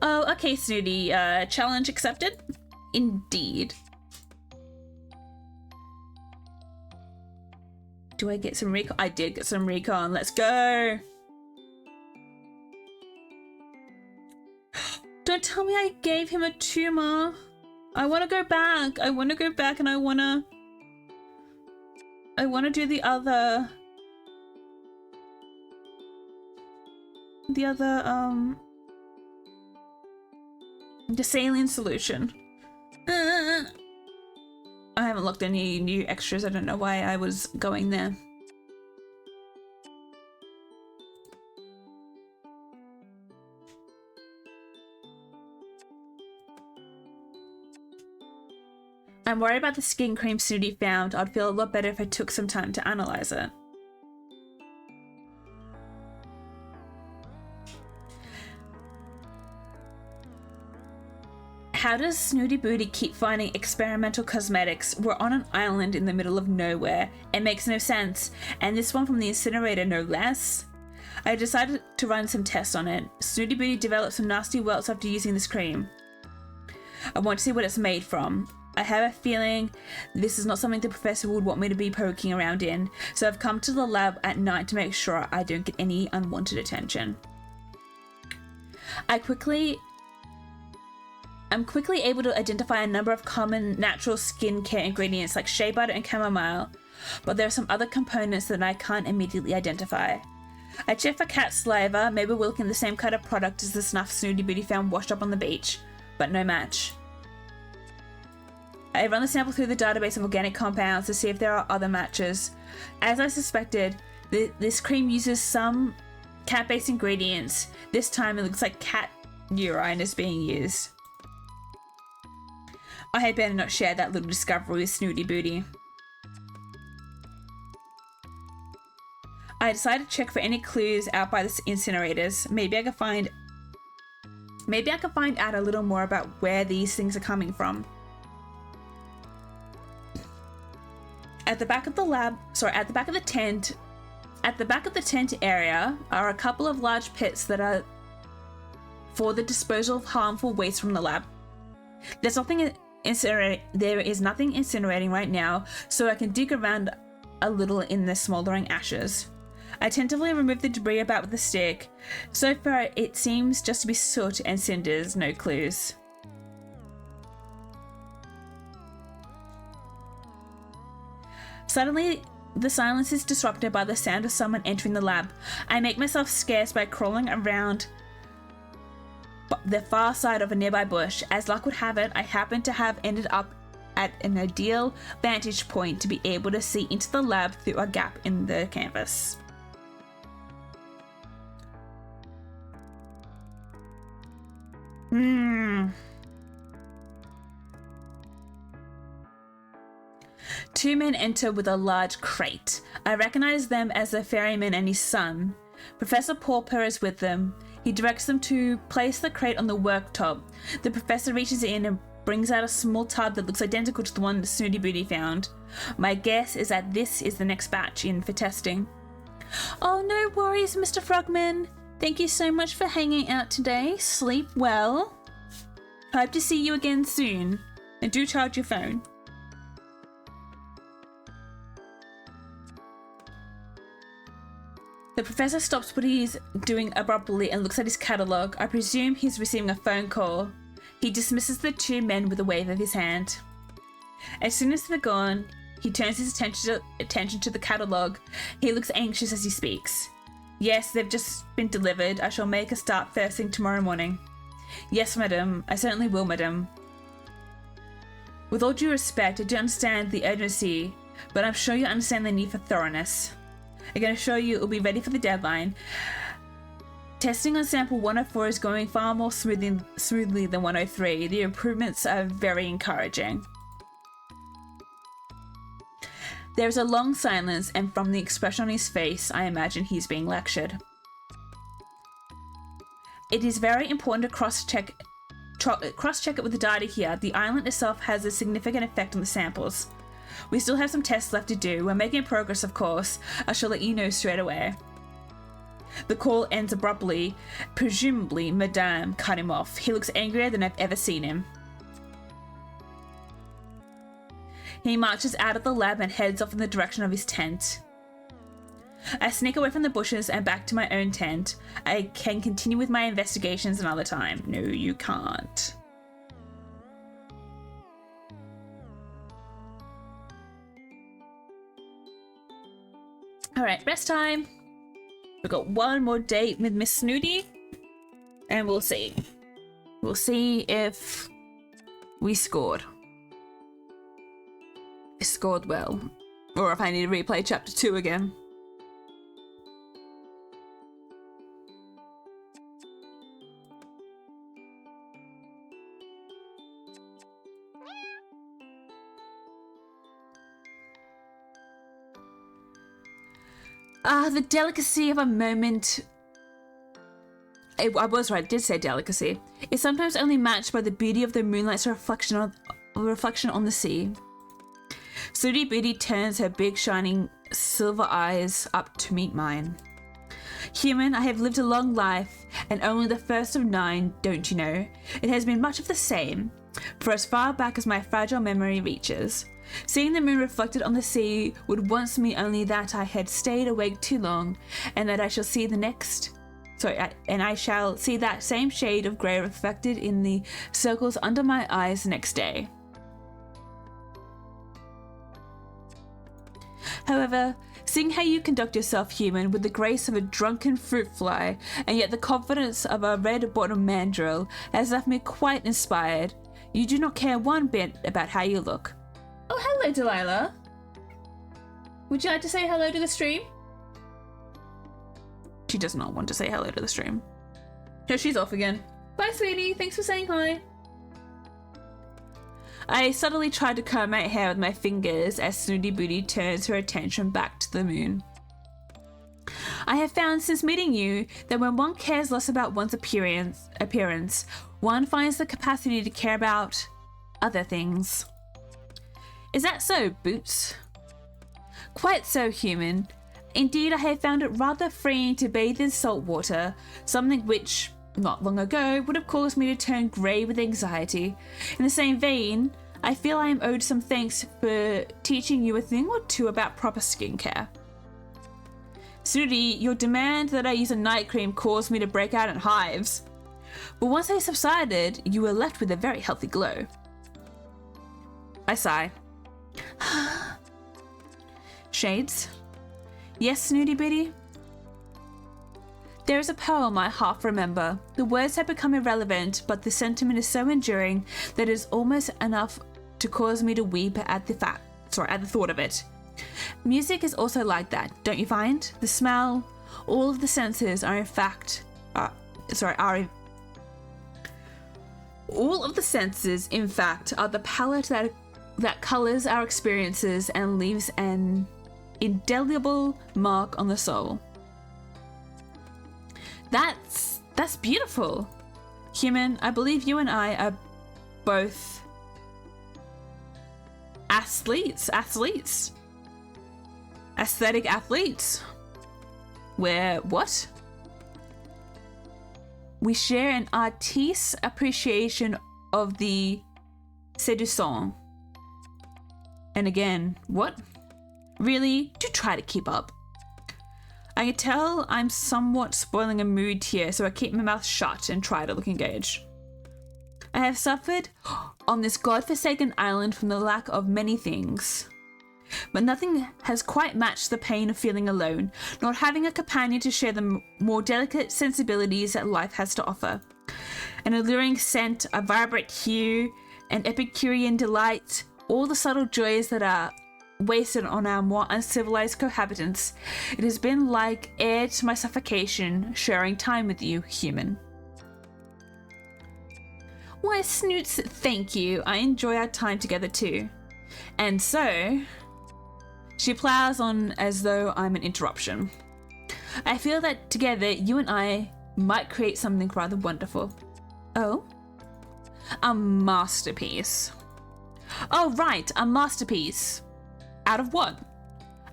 Speaker 1: Oh, okay, Snooty. Challenge accepted? Indeed. Do I get some recon? I did get some recon. Let's go. Don't tell me I gave him a tumor. I want to go back. I want to go back and I want to do the other the saline solution. I haven't looked any new extras. I don't know why I was going there. I'm worried about the skin cream Snooty found. I'd feel a lot better if I took some time to analyze it. How does Snooty Booty keep finding experimental cosmetics? We're on an island in the middle of nowhere. It makes no sense. And this one from the incinerator, no less. I decided to run some tests on it. Snooty Booty developed some nasty welts after using this cream. I want to see what it's made from. I have a feeling this is not something the professor would want me to be poking around in, so I've come to the lab at night to make sure I don't get any unwanted attention. I'm quickly able to identify a number of common natural skincare ingredients like shea butter and chamomile, but there are some other components that I can't immediately identify. I checked for cat saliva, maybe we're looking at the same kind of product as the snuff Snooty Booty found washed up on the beach, but no match. I run the sample through the database of organic compounds to see if there are other matches. As I suspected, this cream uses some cat-based ingredients. This time it looks like cat urine is being used. I had better not share that little discovery with Snooty Booty. I decided to check for any clues out by the incinerators. Maybe I can find out a little more about where these things are coming from. At the back of the tent area are a couple of large pits that are for the disposal of harmful waste from the lab. There is nothing incinerating right now, so I can dig around a little in the smoldering ashes. I tentatively remove the debris about with a stick. So far, it seems just to be soot and cinders, no clues. Suddenly, the silence is disrupted by the sound of someone entering the lab. I make myself scarce by crawling around the far side of a nearby bush. As luck would have it, I happen to have ended up at an ideal vantage point to be able to see into the lab through a gap in the canvas. Two men enter with a large crate. I recognize them as the ferryman and his son. Professor Purrfect is with them. He directs them to place the crate on the worktop. The professor reaches in and brings out a small tub that looks identical to the one that Snooty Booty found. My guess is that this is the next batch in for testing. Oh, no worries, Mr. Frogman. Thank you so much for hanging out today. Sleep well. Hope to see you again soon. And do charge your phone. The professor stops what he's doing abruptly and looks at his catalogue. I presume he's receiving a phone call. He dismisses the two men with a wave of his hand. As soon as they're gone, he turns his attention to the catalogue. He looks anxious as he speaks. Yes, they've just been delivered. I shall make a start first thing tomorrow morning. Yes, madam. I certainly will, madam. With all due respect, I do understand the urgency, but I'm sure you understand the need for thoroughness. I can assure you it will be ready for the deadline. Testing on sample 104 is going far more smoothly than 103. The improvements are very encouraging. There is a long silence, and from the expression on his face, I imagine he's being lectured. It is very important to cross-check it with the data here. The island itself has a significant effect on the samples. We still have some tests left to do. We're making progress, of course. I shall let you know straight away. The call ends abruptly. Presumably, Madame cut him off. He looks angrier than I've ever seen him. He marches out of the lab and heads off in the direction of his tent. I sneak away from the bushes and back to my own tent. I can continue with my investigations another time. No, you can't. All right, rest time. We've got one more date with Miss Snooty, and we'll see. We'll see if we scored. I scored well, or if I need to replay chapter 2 again. The delicacy of a moment. I was right, I did say delicacy. It's sometimes only matched by the beauty of the moonlight's reflection on the sea. Snooty Booty turns her big shining silver eyes up to meet mine. Human, I have lived a long life, and only the first of 9, don't you know? It has been much of the same, for as far back as my fragile memory reaches. Seeing the moon reflected on the sea would once mean only that I had stayed awake too long, and that I shall see I shall see that same shade of grey reflected in the circles under my eyes next day. However, seeing how you conduct yourself, human, with the grace of a drunken fruit fly, and yet the confidence of a red-bottomed mandrill, has left me quite inspired. You do not care one bit about how you look. Oh, hello, Delilah. Would you like to say hello to the stream? She does not want to say hello to the stream. No, she's off again. Bye, sweetie. Thanks for saying hi. I subtly tried to comb my hair with my fingers as Snooty Booty turns her attention back to the moon. I have found since meeting you that when one cares less about one's appearance, one finds the capacity to care about other things. Is that so, Boots? Quite so, human. Indeed, I have found it rather freeing to bathe in salt water, something which, not long ago, would have caused me to turn grey with anxiety. In the same vein, I feel I am owed some thanks for teaching you a thing or two about proper skincare. Snooty, your demand that I use a night cream caused me to break out in hives. But once they subsided, you were left with a very healthy glow. I sigh. Shades? Yes, Snooty Booty? There is a poem I half remember. The words have become irrelevant, but the sentiment is so enduring that it is almost enough to cause me to weep at the thought of it. Music is also like that, don't you find? The smell, all of the senses are all of the senses, in fact, are the palette that colors our experiences and leaves an indelible mark on the soul. That's beautiful. Human, I believe you and I are both athletes. Aesthetic athletes. Where what? We share an artiste appreciation of the séduisant. And again, what? Really? Do try to keep up. I can tell I'm somewhat spoiling a mood here, so I keep my mouth shut and try to look engaged. I have suffered on this godforsaken island from the lack of many things. But nothing has quite matched the pain of feeling alone, not having a companion to share the more delicate sensibilities that life has to offer. An alluring scent, a vibrant hue, an Epicurean delight, all the subtle joys that are wasted on our more uncivilized cohabitants. It has been like air to my suffocation, sharing time with you, human. Why, Snoots, thank you. I enjoy our time together too. And so, she plows on as though I'm an interruption. I feel that together, you and I might create something rather wonderful. Oh? A masterpiece. Oh, right, a masterpiece. Out of what?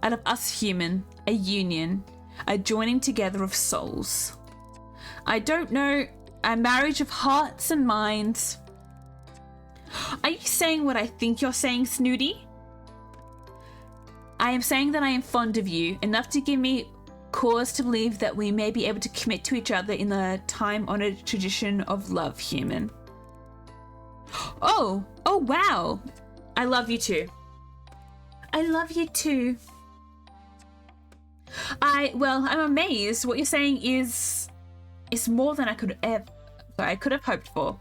Speaker 1: Out of us human, a union, a joining together of souls. I don't know, a marriage of hearts and minds. Are you saying what I think you're saying, Snooty? I am saying that I am fond of you, enough to give me cause to believe that we may be able to commit to each other in the time-honored tradition of love, human. Oh wow. I love you too. I love you too. I'm amazed. What you're saying is more than I could have hoped for.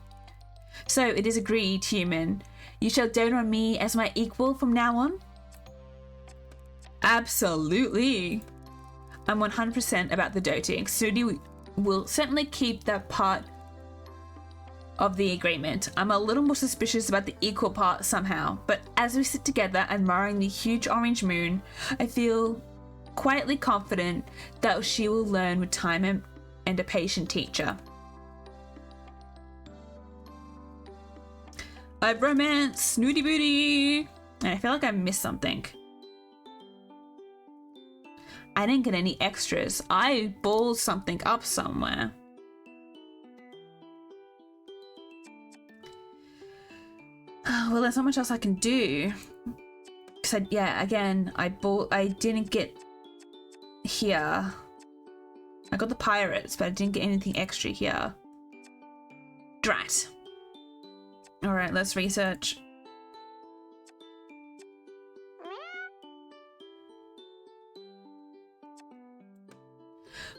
Speaker 1: So it is agreed, human. You shall dote on me as my equal from now on? Absolutely. I'm 100% about the doting. Snooty will certainly keep that part of the agreement. I'm a little more suspicious about the equal part somehow, but as we sit together admiring the huge orange moon, I feel quietly confident that she will learn with time and a patient teacher. I've romanced Snooty Booty, and I feel like I missed something. I didn't get any extras. I balled something up somewhere. Well, there's not much else I can do. Because I didn't get here. I got the pirates, but I didn't get anything extra here. Drat. Alright, let's research.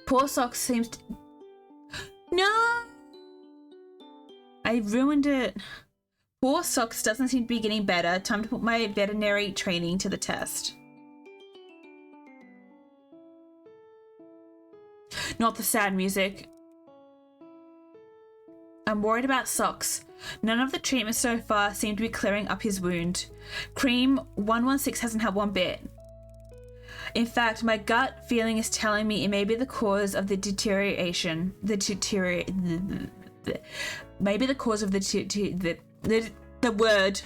Speaker 1: Poor Socks seems to... No! I ruined it. Poor Socks doesn't seem to be getting better. Time to put my veterinary training to the test. Not the sad music. I'm worried about Socks. None of the treatments so far seem to be clearing up his wound. Cream 116 hasn't helped one bit. In fact, my gut feeling is telling me it may be the cause of the deterioration. Maybe the cause of the word.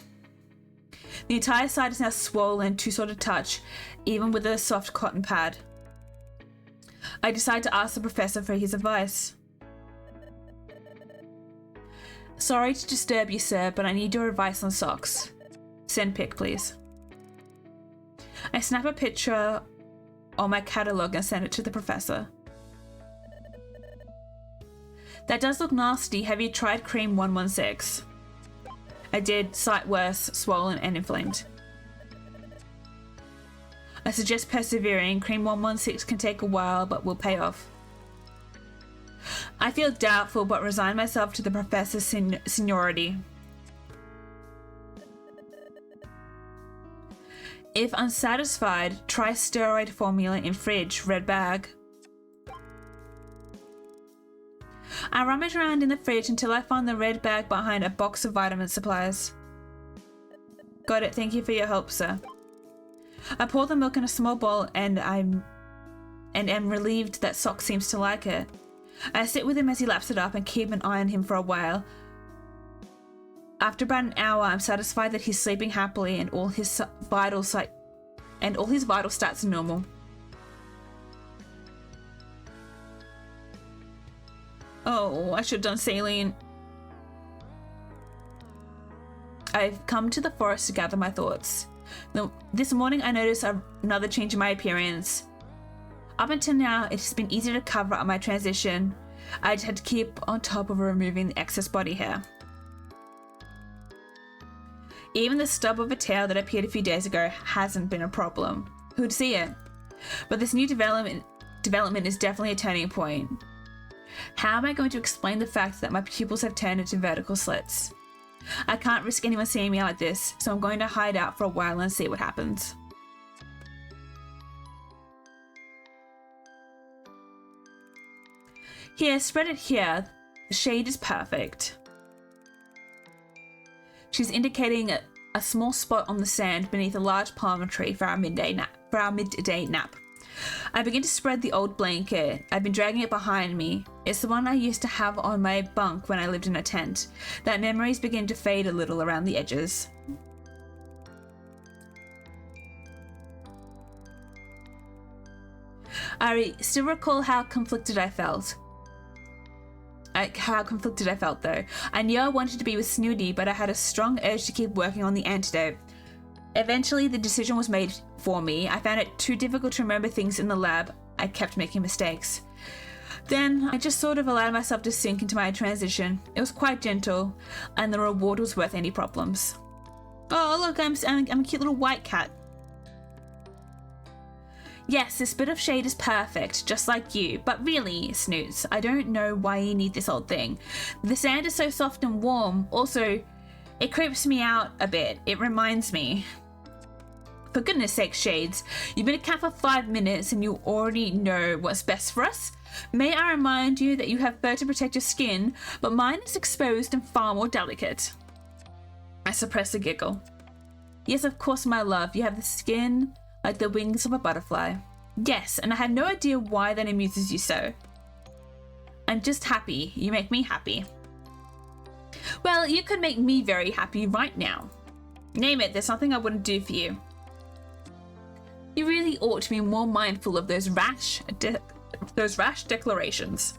Speaker 1: The entire side is now swollen to sort of touch, even with a soft cotton pad. I decide to ask the professor for his advice. Sorry to disturb you, sir, but I need your advice on Socks. Send pic, please. I snap a picture on my catalogue and send it to the professor. That does look nasty. Have you tried cream 116? I did. Sight worse, swollen and inflamed. I suggest persevering. Cream 116 can take a while, but will pay off. I feel doubtful, but resign myself to the professor's seniority. If unsatisfied, try steroid formula in fridge, red bag. I rummage around in the fridge until I find the red bag behind a box of vitamin supplies. Got it. Thank you for your help, sir. I pour the milk in a small bowl and am relieved that Sock seems to like it. I sit with him as he laps it up and keep an eye on him for a while. After about an hour, I'm satisfied that he's sleeping happily and all his vital stats are normal. Oh, I should have done saline. I've come to the forest to gather my thoughts. This morning I noticed another change in my appearance. Up until now, it has been easy to cover up my transition. I just had to keep on top of removing the excess body hair. Even the stub of a tail that appeared a few days ago hasn't been a problem. Who'd see it? But this new development is definitely a turning point. How am I going to explain the fact that my pupils have turned into vertical slits? I can't risk anyone seeing me like this, so I'm going to hide out for a while and see what happens. Here, spread it here. The shade is perfect. She's indicating a small spot on the sand beneath a large palm tree for our midday nap. I begin to spread the old blanket. I've been dragging it behind me. It's the one I used to have on my bunk when I lived in a tent. That memories begin to fade a little around the edges. I still recall how conflicted I felt. Though. I knew I wanted to be with Snooty, but I had a strong urge to keep working on the antidote. Eventually, the decision was made for me. I found it too difficult to remember things in the lab. I kept making mistakes. Then, I just sort of allowed myself to sink into my transition. It was quite gentle, and the reward was worth any problems. Oh, look, I'm a cute little white cat. Yes, this bit of shade is perfect, just like you, but really, Snoots, I don't know why you need this old thing. The sand is so soft and warm. Also, it creeps me out a bit. It reminds me. For goodness sake, Shades, you've been a cat for 5 minutes and you already know what's best for us? May I remind you that you have fur to protect your skin, but mine is exposed and far more delicate. I suppress a giggle. Yes, of course, my love, you have the skin like the wings of a butterfly. Yes, and I had no idea why that amuses you so. I'm just happy. You make me happy. Well, you could make me very happy right now. Name it, there's nothing I wouldn't do for you. You really ought to be more mindful of those rash declarations.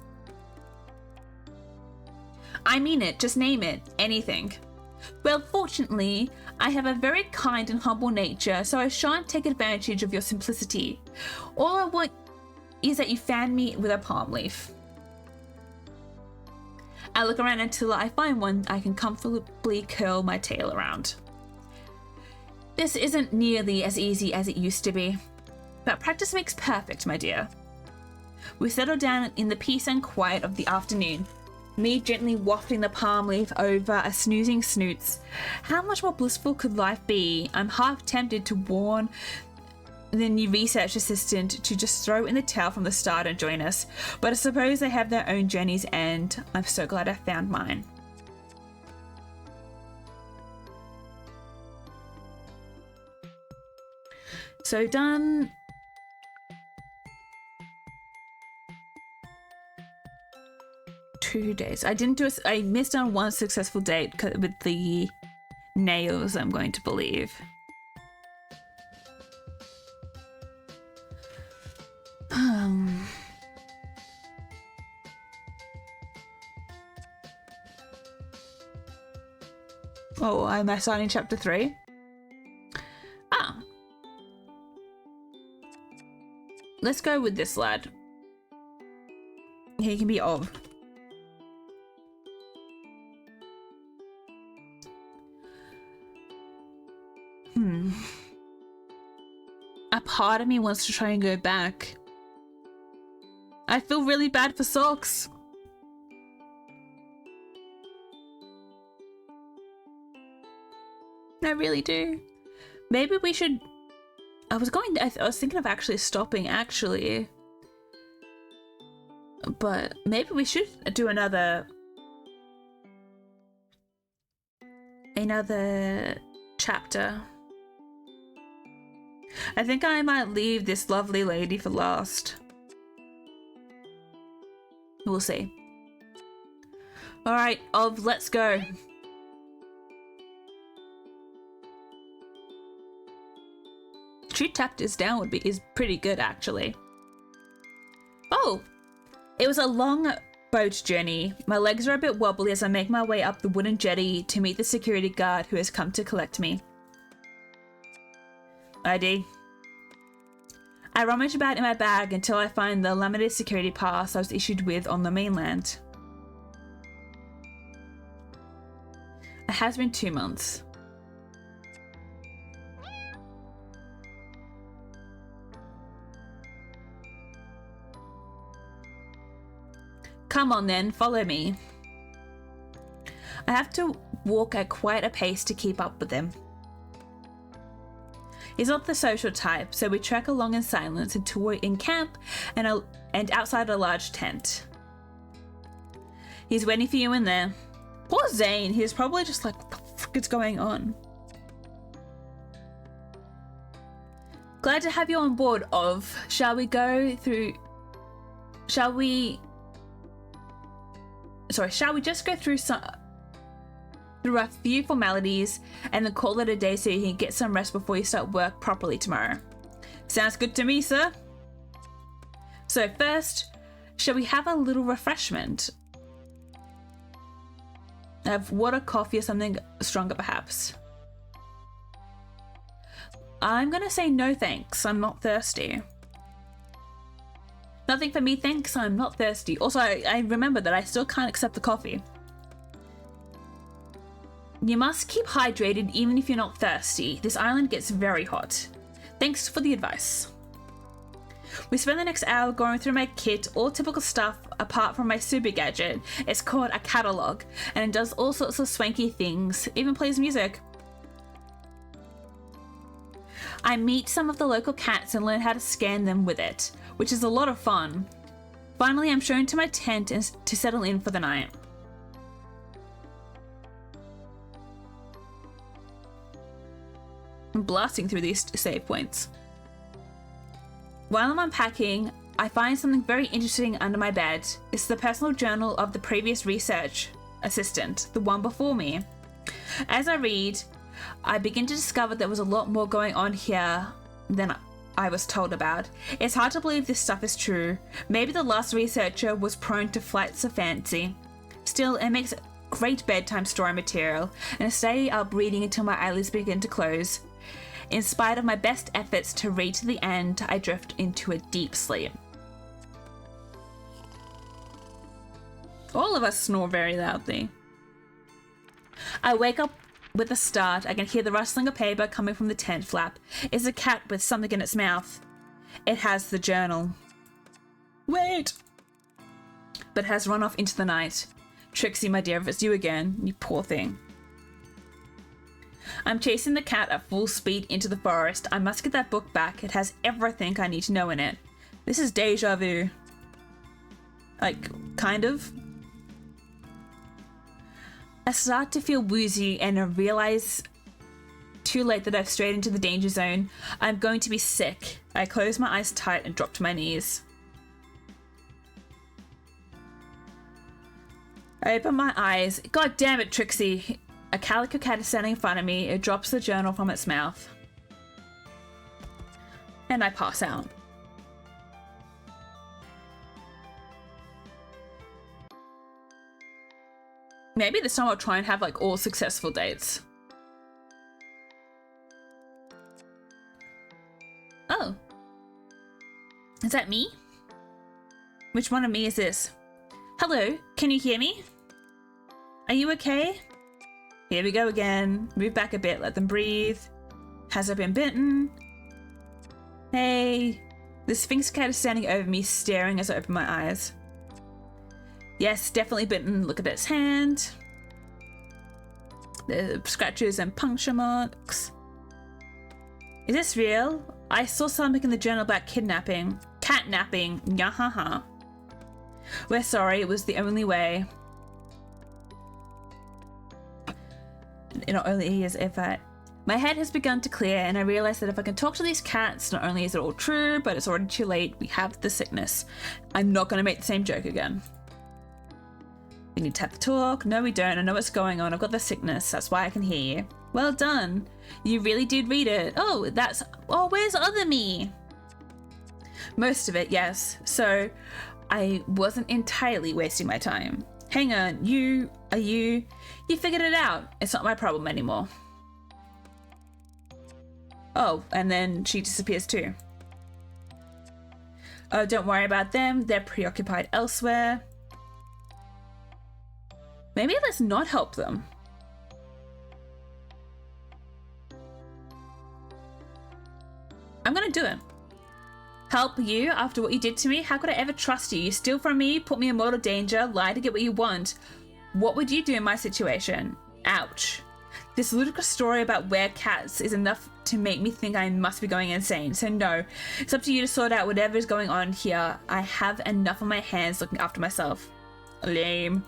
Speaker 1: I mean it, just name it, anything. Well, fortunately, I have a very kind and humble nature, so I shan't take advantage of your simplicity. All I want is that you fan me with a palm leaf. I look around until I find one I can comfortably curl my tail around. This isn't nearly as easy as it used to be, but practice makes perfect, my dear. We settle down in the peace and quiet of the afternoon, me gently wafting the palm leaf over a snoozing Snoots. How much more blissful could life be? I'm half tempted to warn the new research assistant to just throw in the towel from the start and join us, but I suppose they have their own journeys and I'm so glad I found mine. So done. Two days. I didn't do a, I missed on one successful date with the nails, I'm going to believe. Oh, am I starting chapter 3? Ah. Let's go with this lad. He can be of. A part of me wants to try and go back. I feel really bad for Socks. I really do. Maybe we should... I was thinking of actually stopping, actually. But maybe we should do another chapter. I think I might leave this lovely lady for last. We'll see. Alright, let's go. Two chapters down is pretty good, actually. Oh! It was a long boat journey. My legs are a bit wobbly as I make my way up the wooden jetty to meet the security guard who has come to collect me. ID. I rummage about in my bag until I find the laminated security pass I was issued with on the mainland. It has been 2 months. Come on then, follow me. I have to walk at quite a pace to keep up with him. He's not the social type, so we trek along in silence until we're in camp and outside a large tent. He's waiting for you in there. Poor Zane, he's probably just like, what the fuck is going on? Glad to have you on board, Ov. Shall we just go through a few formalities and then call it a day so you can get some rest before you start work properly tomorrow? Sounds good to me, sir. So first, shall we have a little refreshment? Have water, coffee, or something stronger perhaps? I'm gonna say no thanks, I'm not thirsty. Nothing for me, thanks, I'm not thirsty. Also, I remember that I still can't accept the coffee. You must keep hydrated even if you're not thirsty. This island gets very hot. Thanks for the advice. We spend the next hour going through my kit, all typical stuff apart from my super gadget. It's called a catalogue, and it does all sorts of swanky things, even plays music. I meet some of the local cats and learn how to scan them with it, which is a lot of fun. Finally, I'm shown to my tent and to settle in for the night. I'm blasting through these save points. While I'm unpacking, I find something very interesting under my bed. It's the personal journal of the previous research assistant, the one before me. As I read, I begin to discover there was a lot more going on here than I was told about. It's hard to believe this stuff is true. Maybe the last researcher was prone to flights of fancy. Still, it makes great bedtime story material, and I stay up reading until my eyelids begin to close. In spite of my best efforts to read to the end, I drift into a deep sleep. All of us snore very loudly. I wake up with a start. I can hear the rustling of paper coming from the tent flap. It's a cat with something in its mouth. It has the journal. Wait! But has run off into the night. Trixie, my dear, if it's you again, you poor thing. I'm chasing the cat at full speed into the forest. I must get that book back. It has everything I need to know in it. This is deja vu. Like, kind of. I start to feel woozy and I realize too late that I've strayed into the danger zone. I'm going to be sick. I close my eyes tight and drop to my knees. I open my eyes. God damn it, Trixie. A calico cat is standing in front of me. It drops the journal from its mouth. And I pass out. Maybe this time I'll try and have like all successful dates. Oh. Is that me? Which one of me is this? Hello, can you hear me? Are you okay? Here we go again. Move back a bit, let them breathe. Has it been bitten? Hey. The Sphinx cat is standing over me, staring as I open my eyes. Yes, definitely bitten. Look at its hand. The scratches and puncture marks. Is this real? I saw something in the journal about kidnapping. Catnapping. Nyahaha. We're sorry, it was the only way. Not only is if my head has begun to clear and I realize that if I can talk to these cats, not only is it all true, but it's already too late. We have the sickness. I'm not going to make the same joke again. We need to have the talk. No, we don't. I know what's going on. I've got the sickness. That's why I can hear you. Well done. You really did read it. Oh, where's other me? Most of it, yes. So I wasn't entirely wasting my time. Hang on, you figured it out. It's not my problem anymore. Oh, and then she disappears too. Oh, don't worry about them. They're preoccupied elsewhere. Maybe let's not help them. I'm gonna do it. Help you after what you did to me? How could I ever trust you? You steal from me, put me in mortal danger, lie to get what you want. What would you do in my situation? Ouch. This ludicrous story about werecats is enough to make me think I must be going insane. So no, it's up to you to sort out whatever is going on here. I have enough on my hands looking after myself. Lame.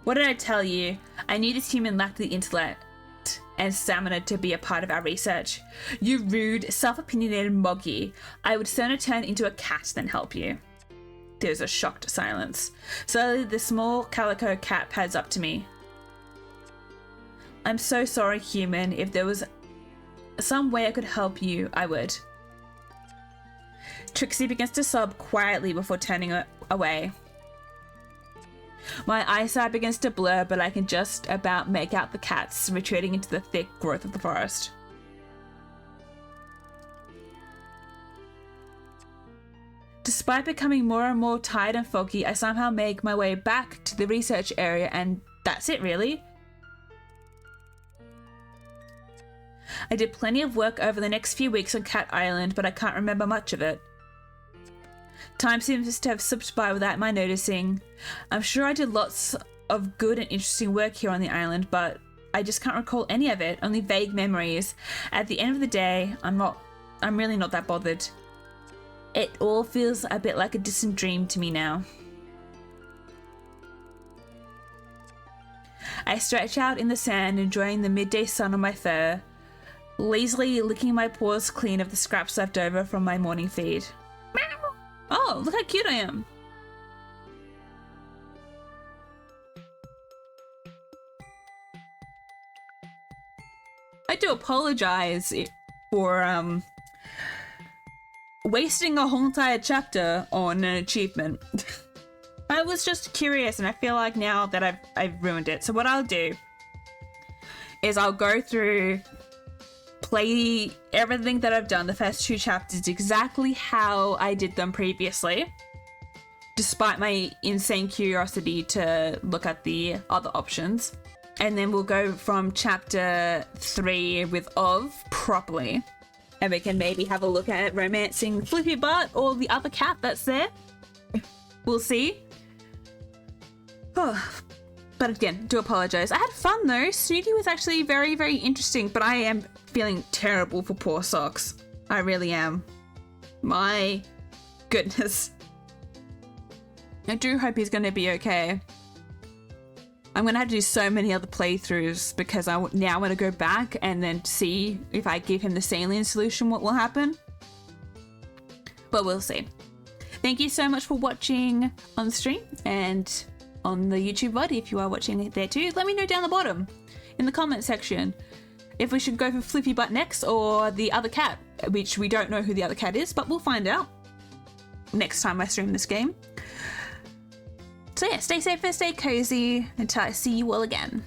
Speaker 1: What did I tell you? I knew this human lacked the intellect and stamina to be a part of our research. You rude, self-opinionated moggy. I would sooner turn into a cat than help you. There's a shocked silence. Slowly, the small calico cat pads up to me. I'm so sorry, human. If there was some way I could help you, I would. Trixie begins to sob quietly before turning away. My eyesight begins to blur, but I can just about make out the cats retreating into the thick growth of the forest. Despite becoming more and more tired and foggy, I somehow make my way back to the research area, and that's it really. I did plenty of work over the next few weeks on Cat Island, but I can't remember much of it. Time seems to have slipped by without my noticing. I'm sure I did lots of good and interesting work here on the island, but I just can't recall any of it, only vague memories. At the end of the day, I'm really not that bothered. It all feels a bit like a distant dream to me now. I stretch out in the sand, enjoying the midday sun on my fur, lazily licking my paws clean of the scraps left over from my morning feed. Meow. Oh, look how cute I am. I do apologize for wasting a whole entire chapter on an achievement. I was just curious, and I feel like now that I've ruined it. So what I'll do is I'll go through, play everything that I've done, the first 2 chapters, exactly how I did them previously, despite my insane curiosity to look at the other options. And then we'll go from chapter 3 with Of properly. And we can maybe have a look at romancing Flippy Butt or the other cat that's there. We'll see. Oh, but again, do apologize. I had fun though. Snooty was actually very, very interesting, but I am feeling terrible for poor Socks. I really am. My goodness. I do hope he's going to be okay. I'm going to have to do so many other playthroughs because I now want to go back and then see if I give him the saline solution, what will happen. But we'll see. Thank you so much for watching on the stream and on the YouTube VOD if you are watching it there too. Let me know down the bottom in the comment section if we should go for Flippy Butt next or the other cat, which we don't know who the other cat is, but we'll find out next time I stream this game. So yeah, stay safe and stay cozy until I see you all again.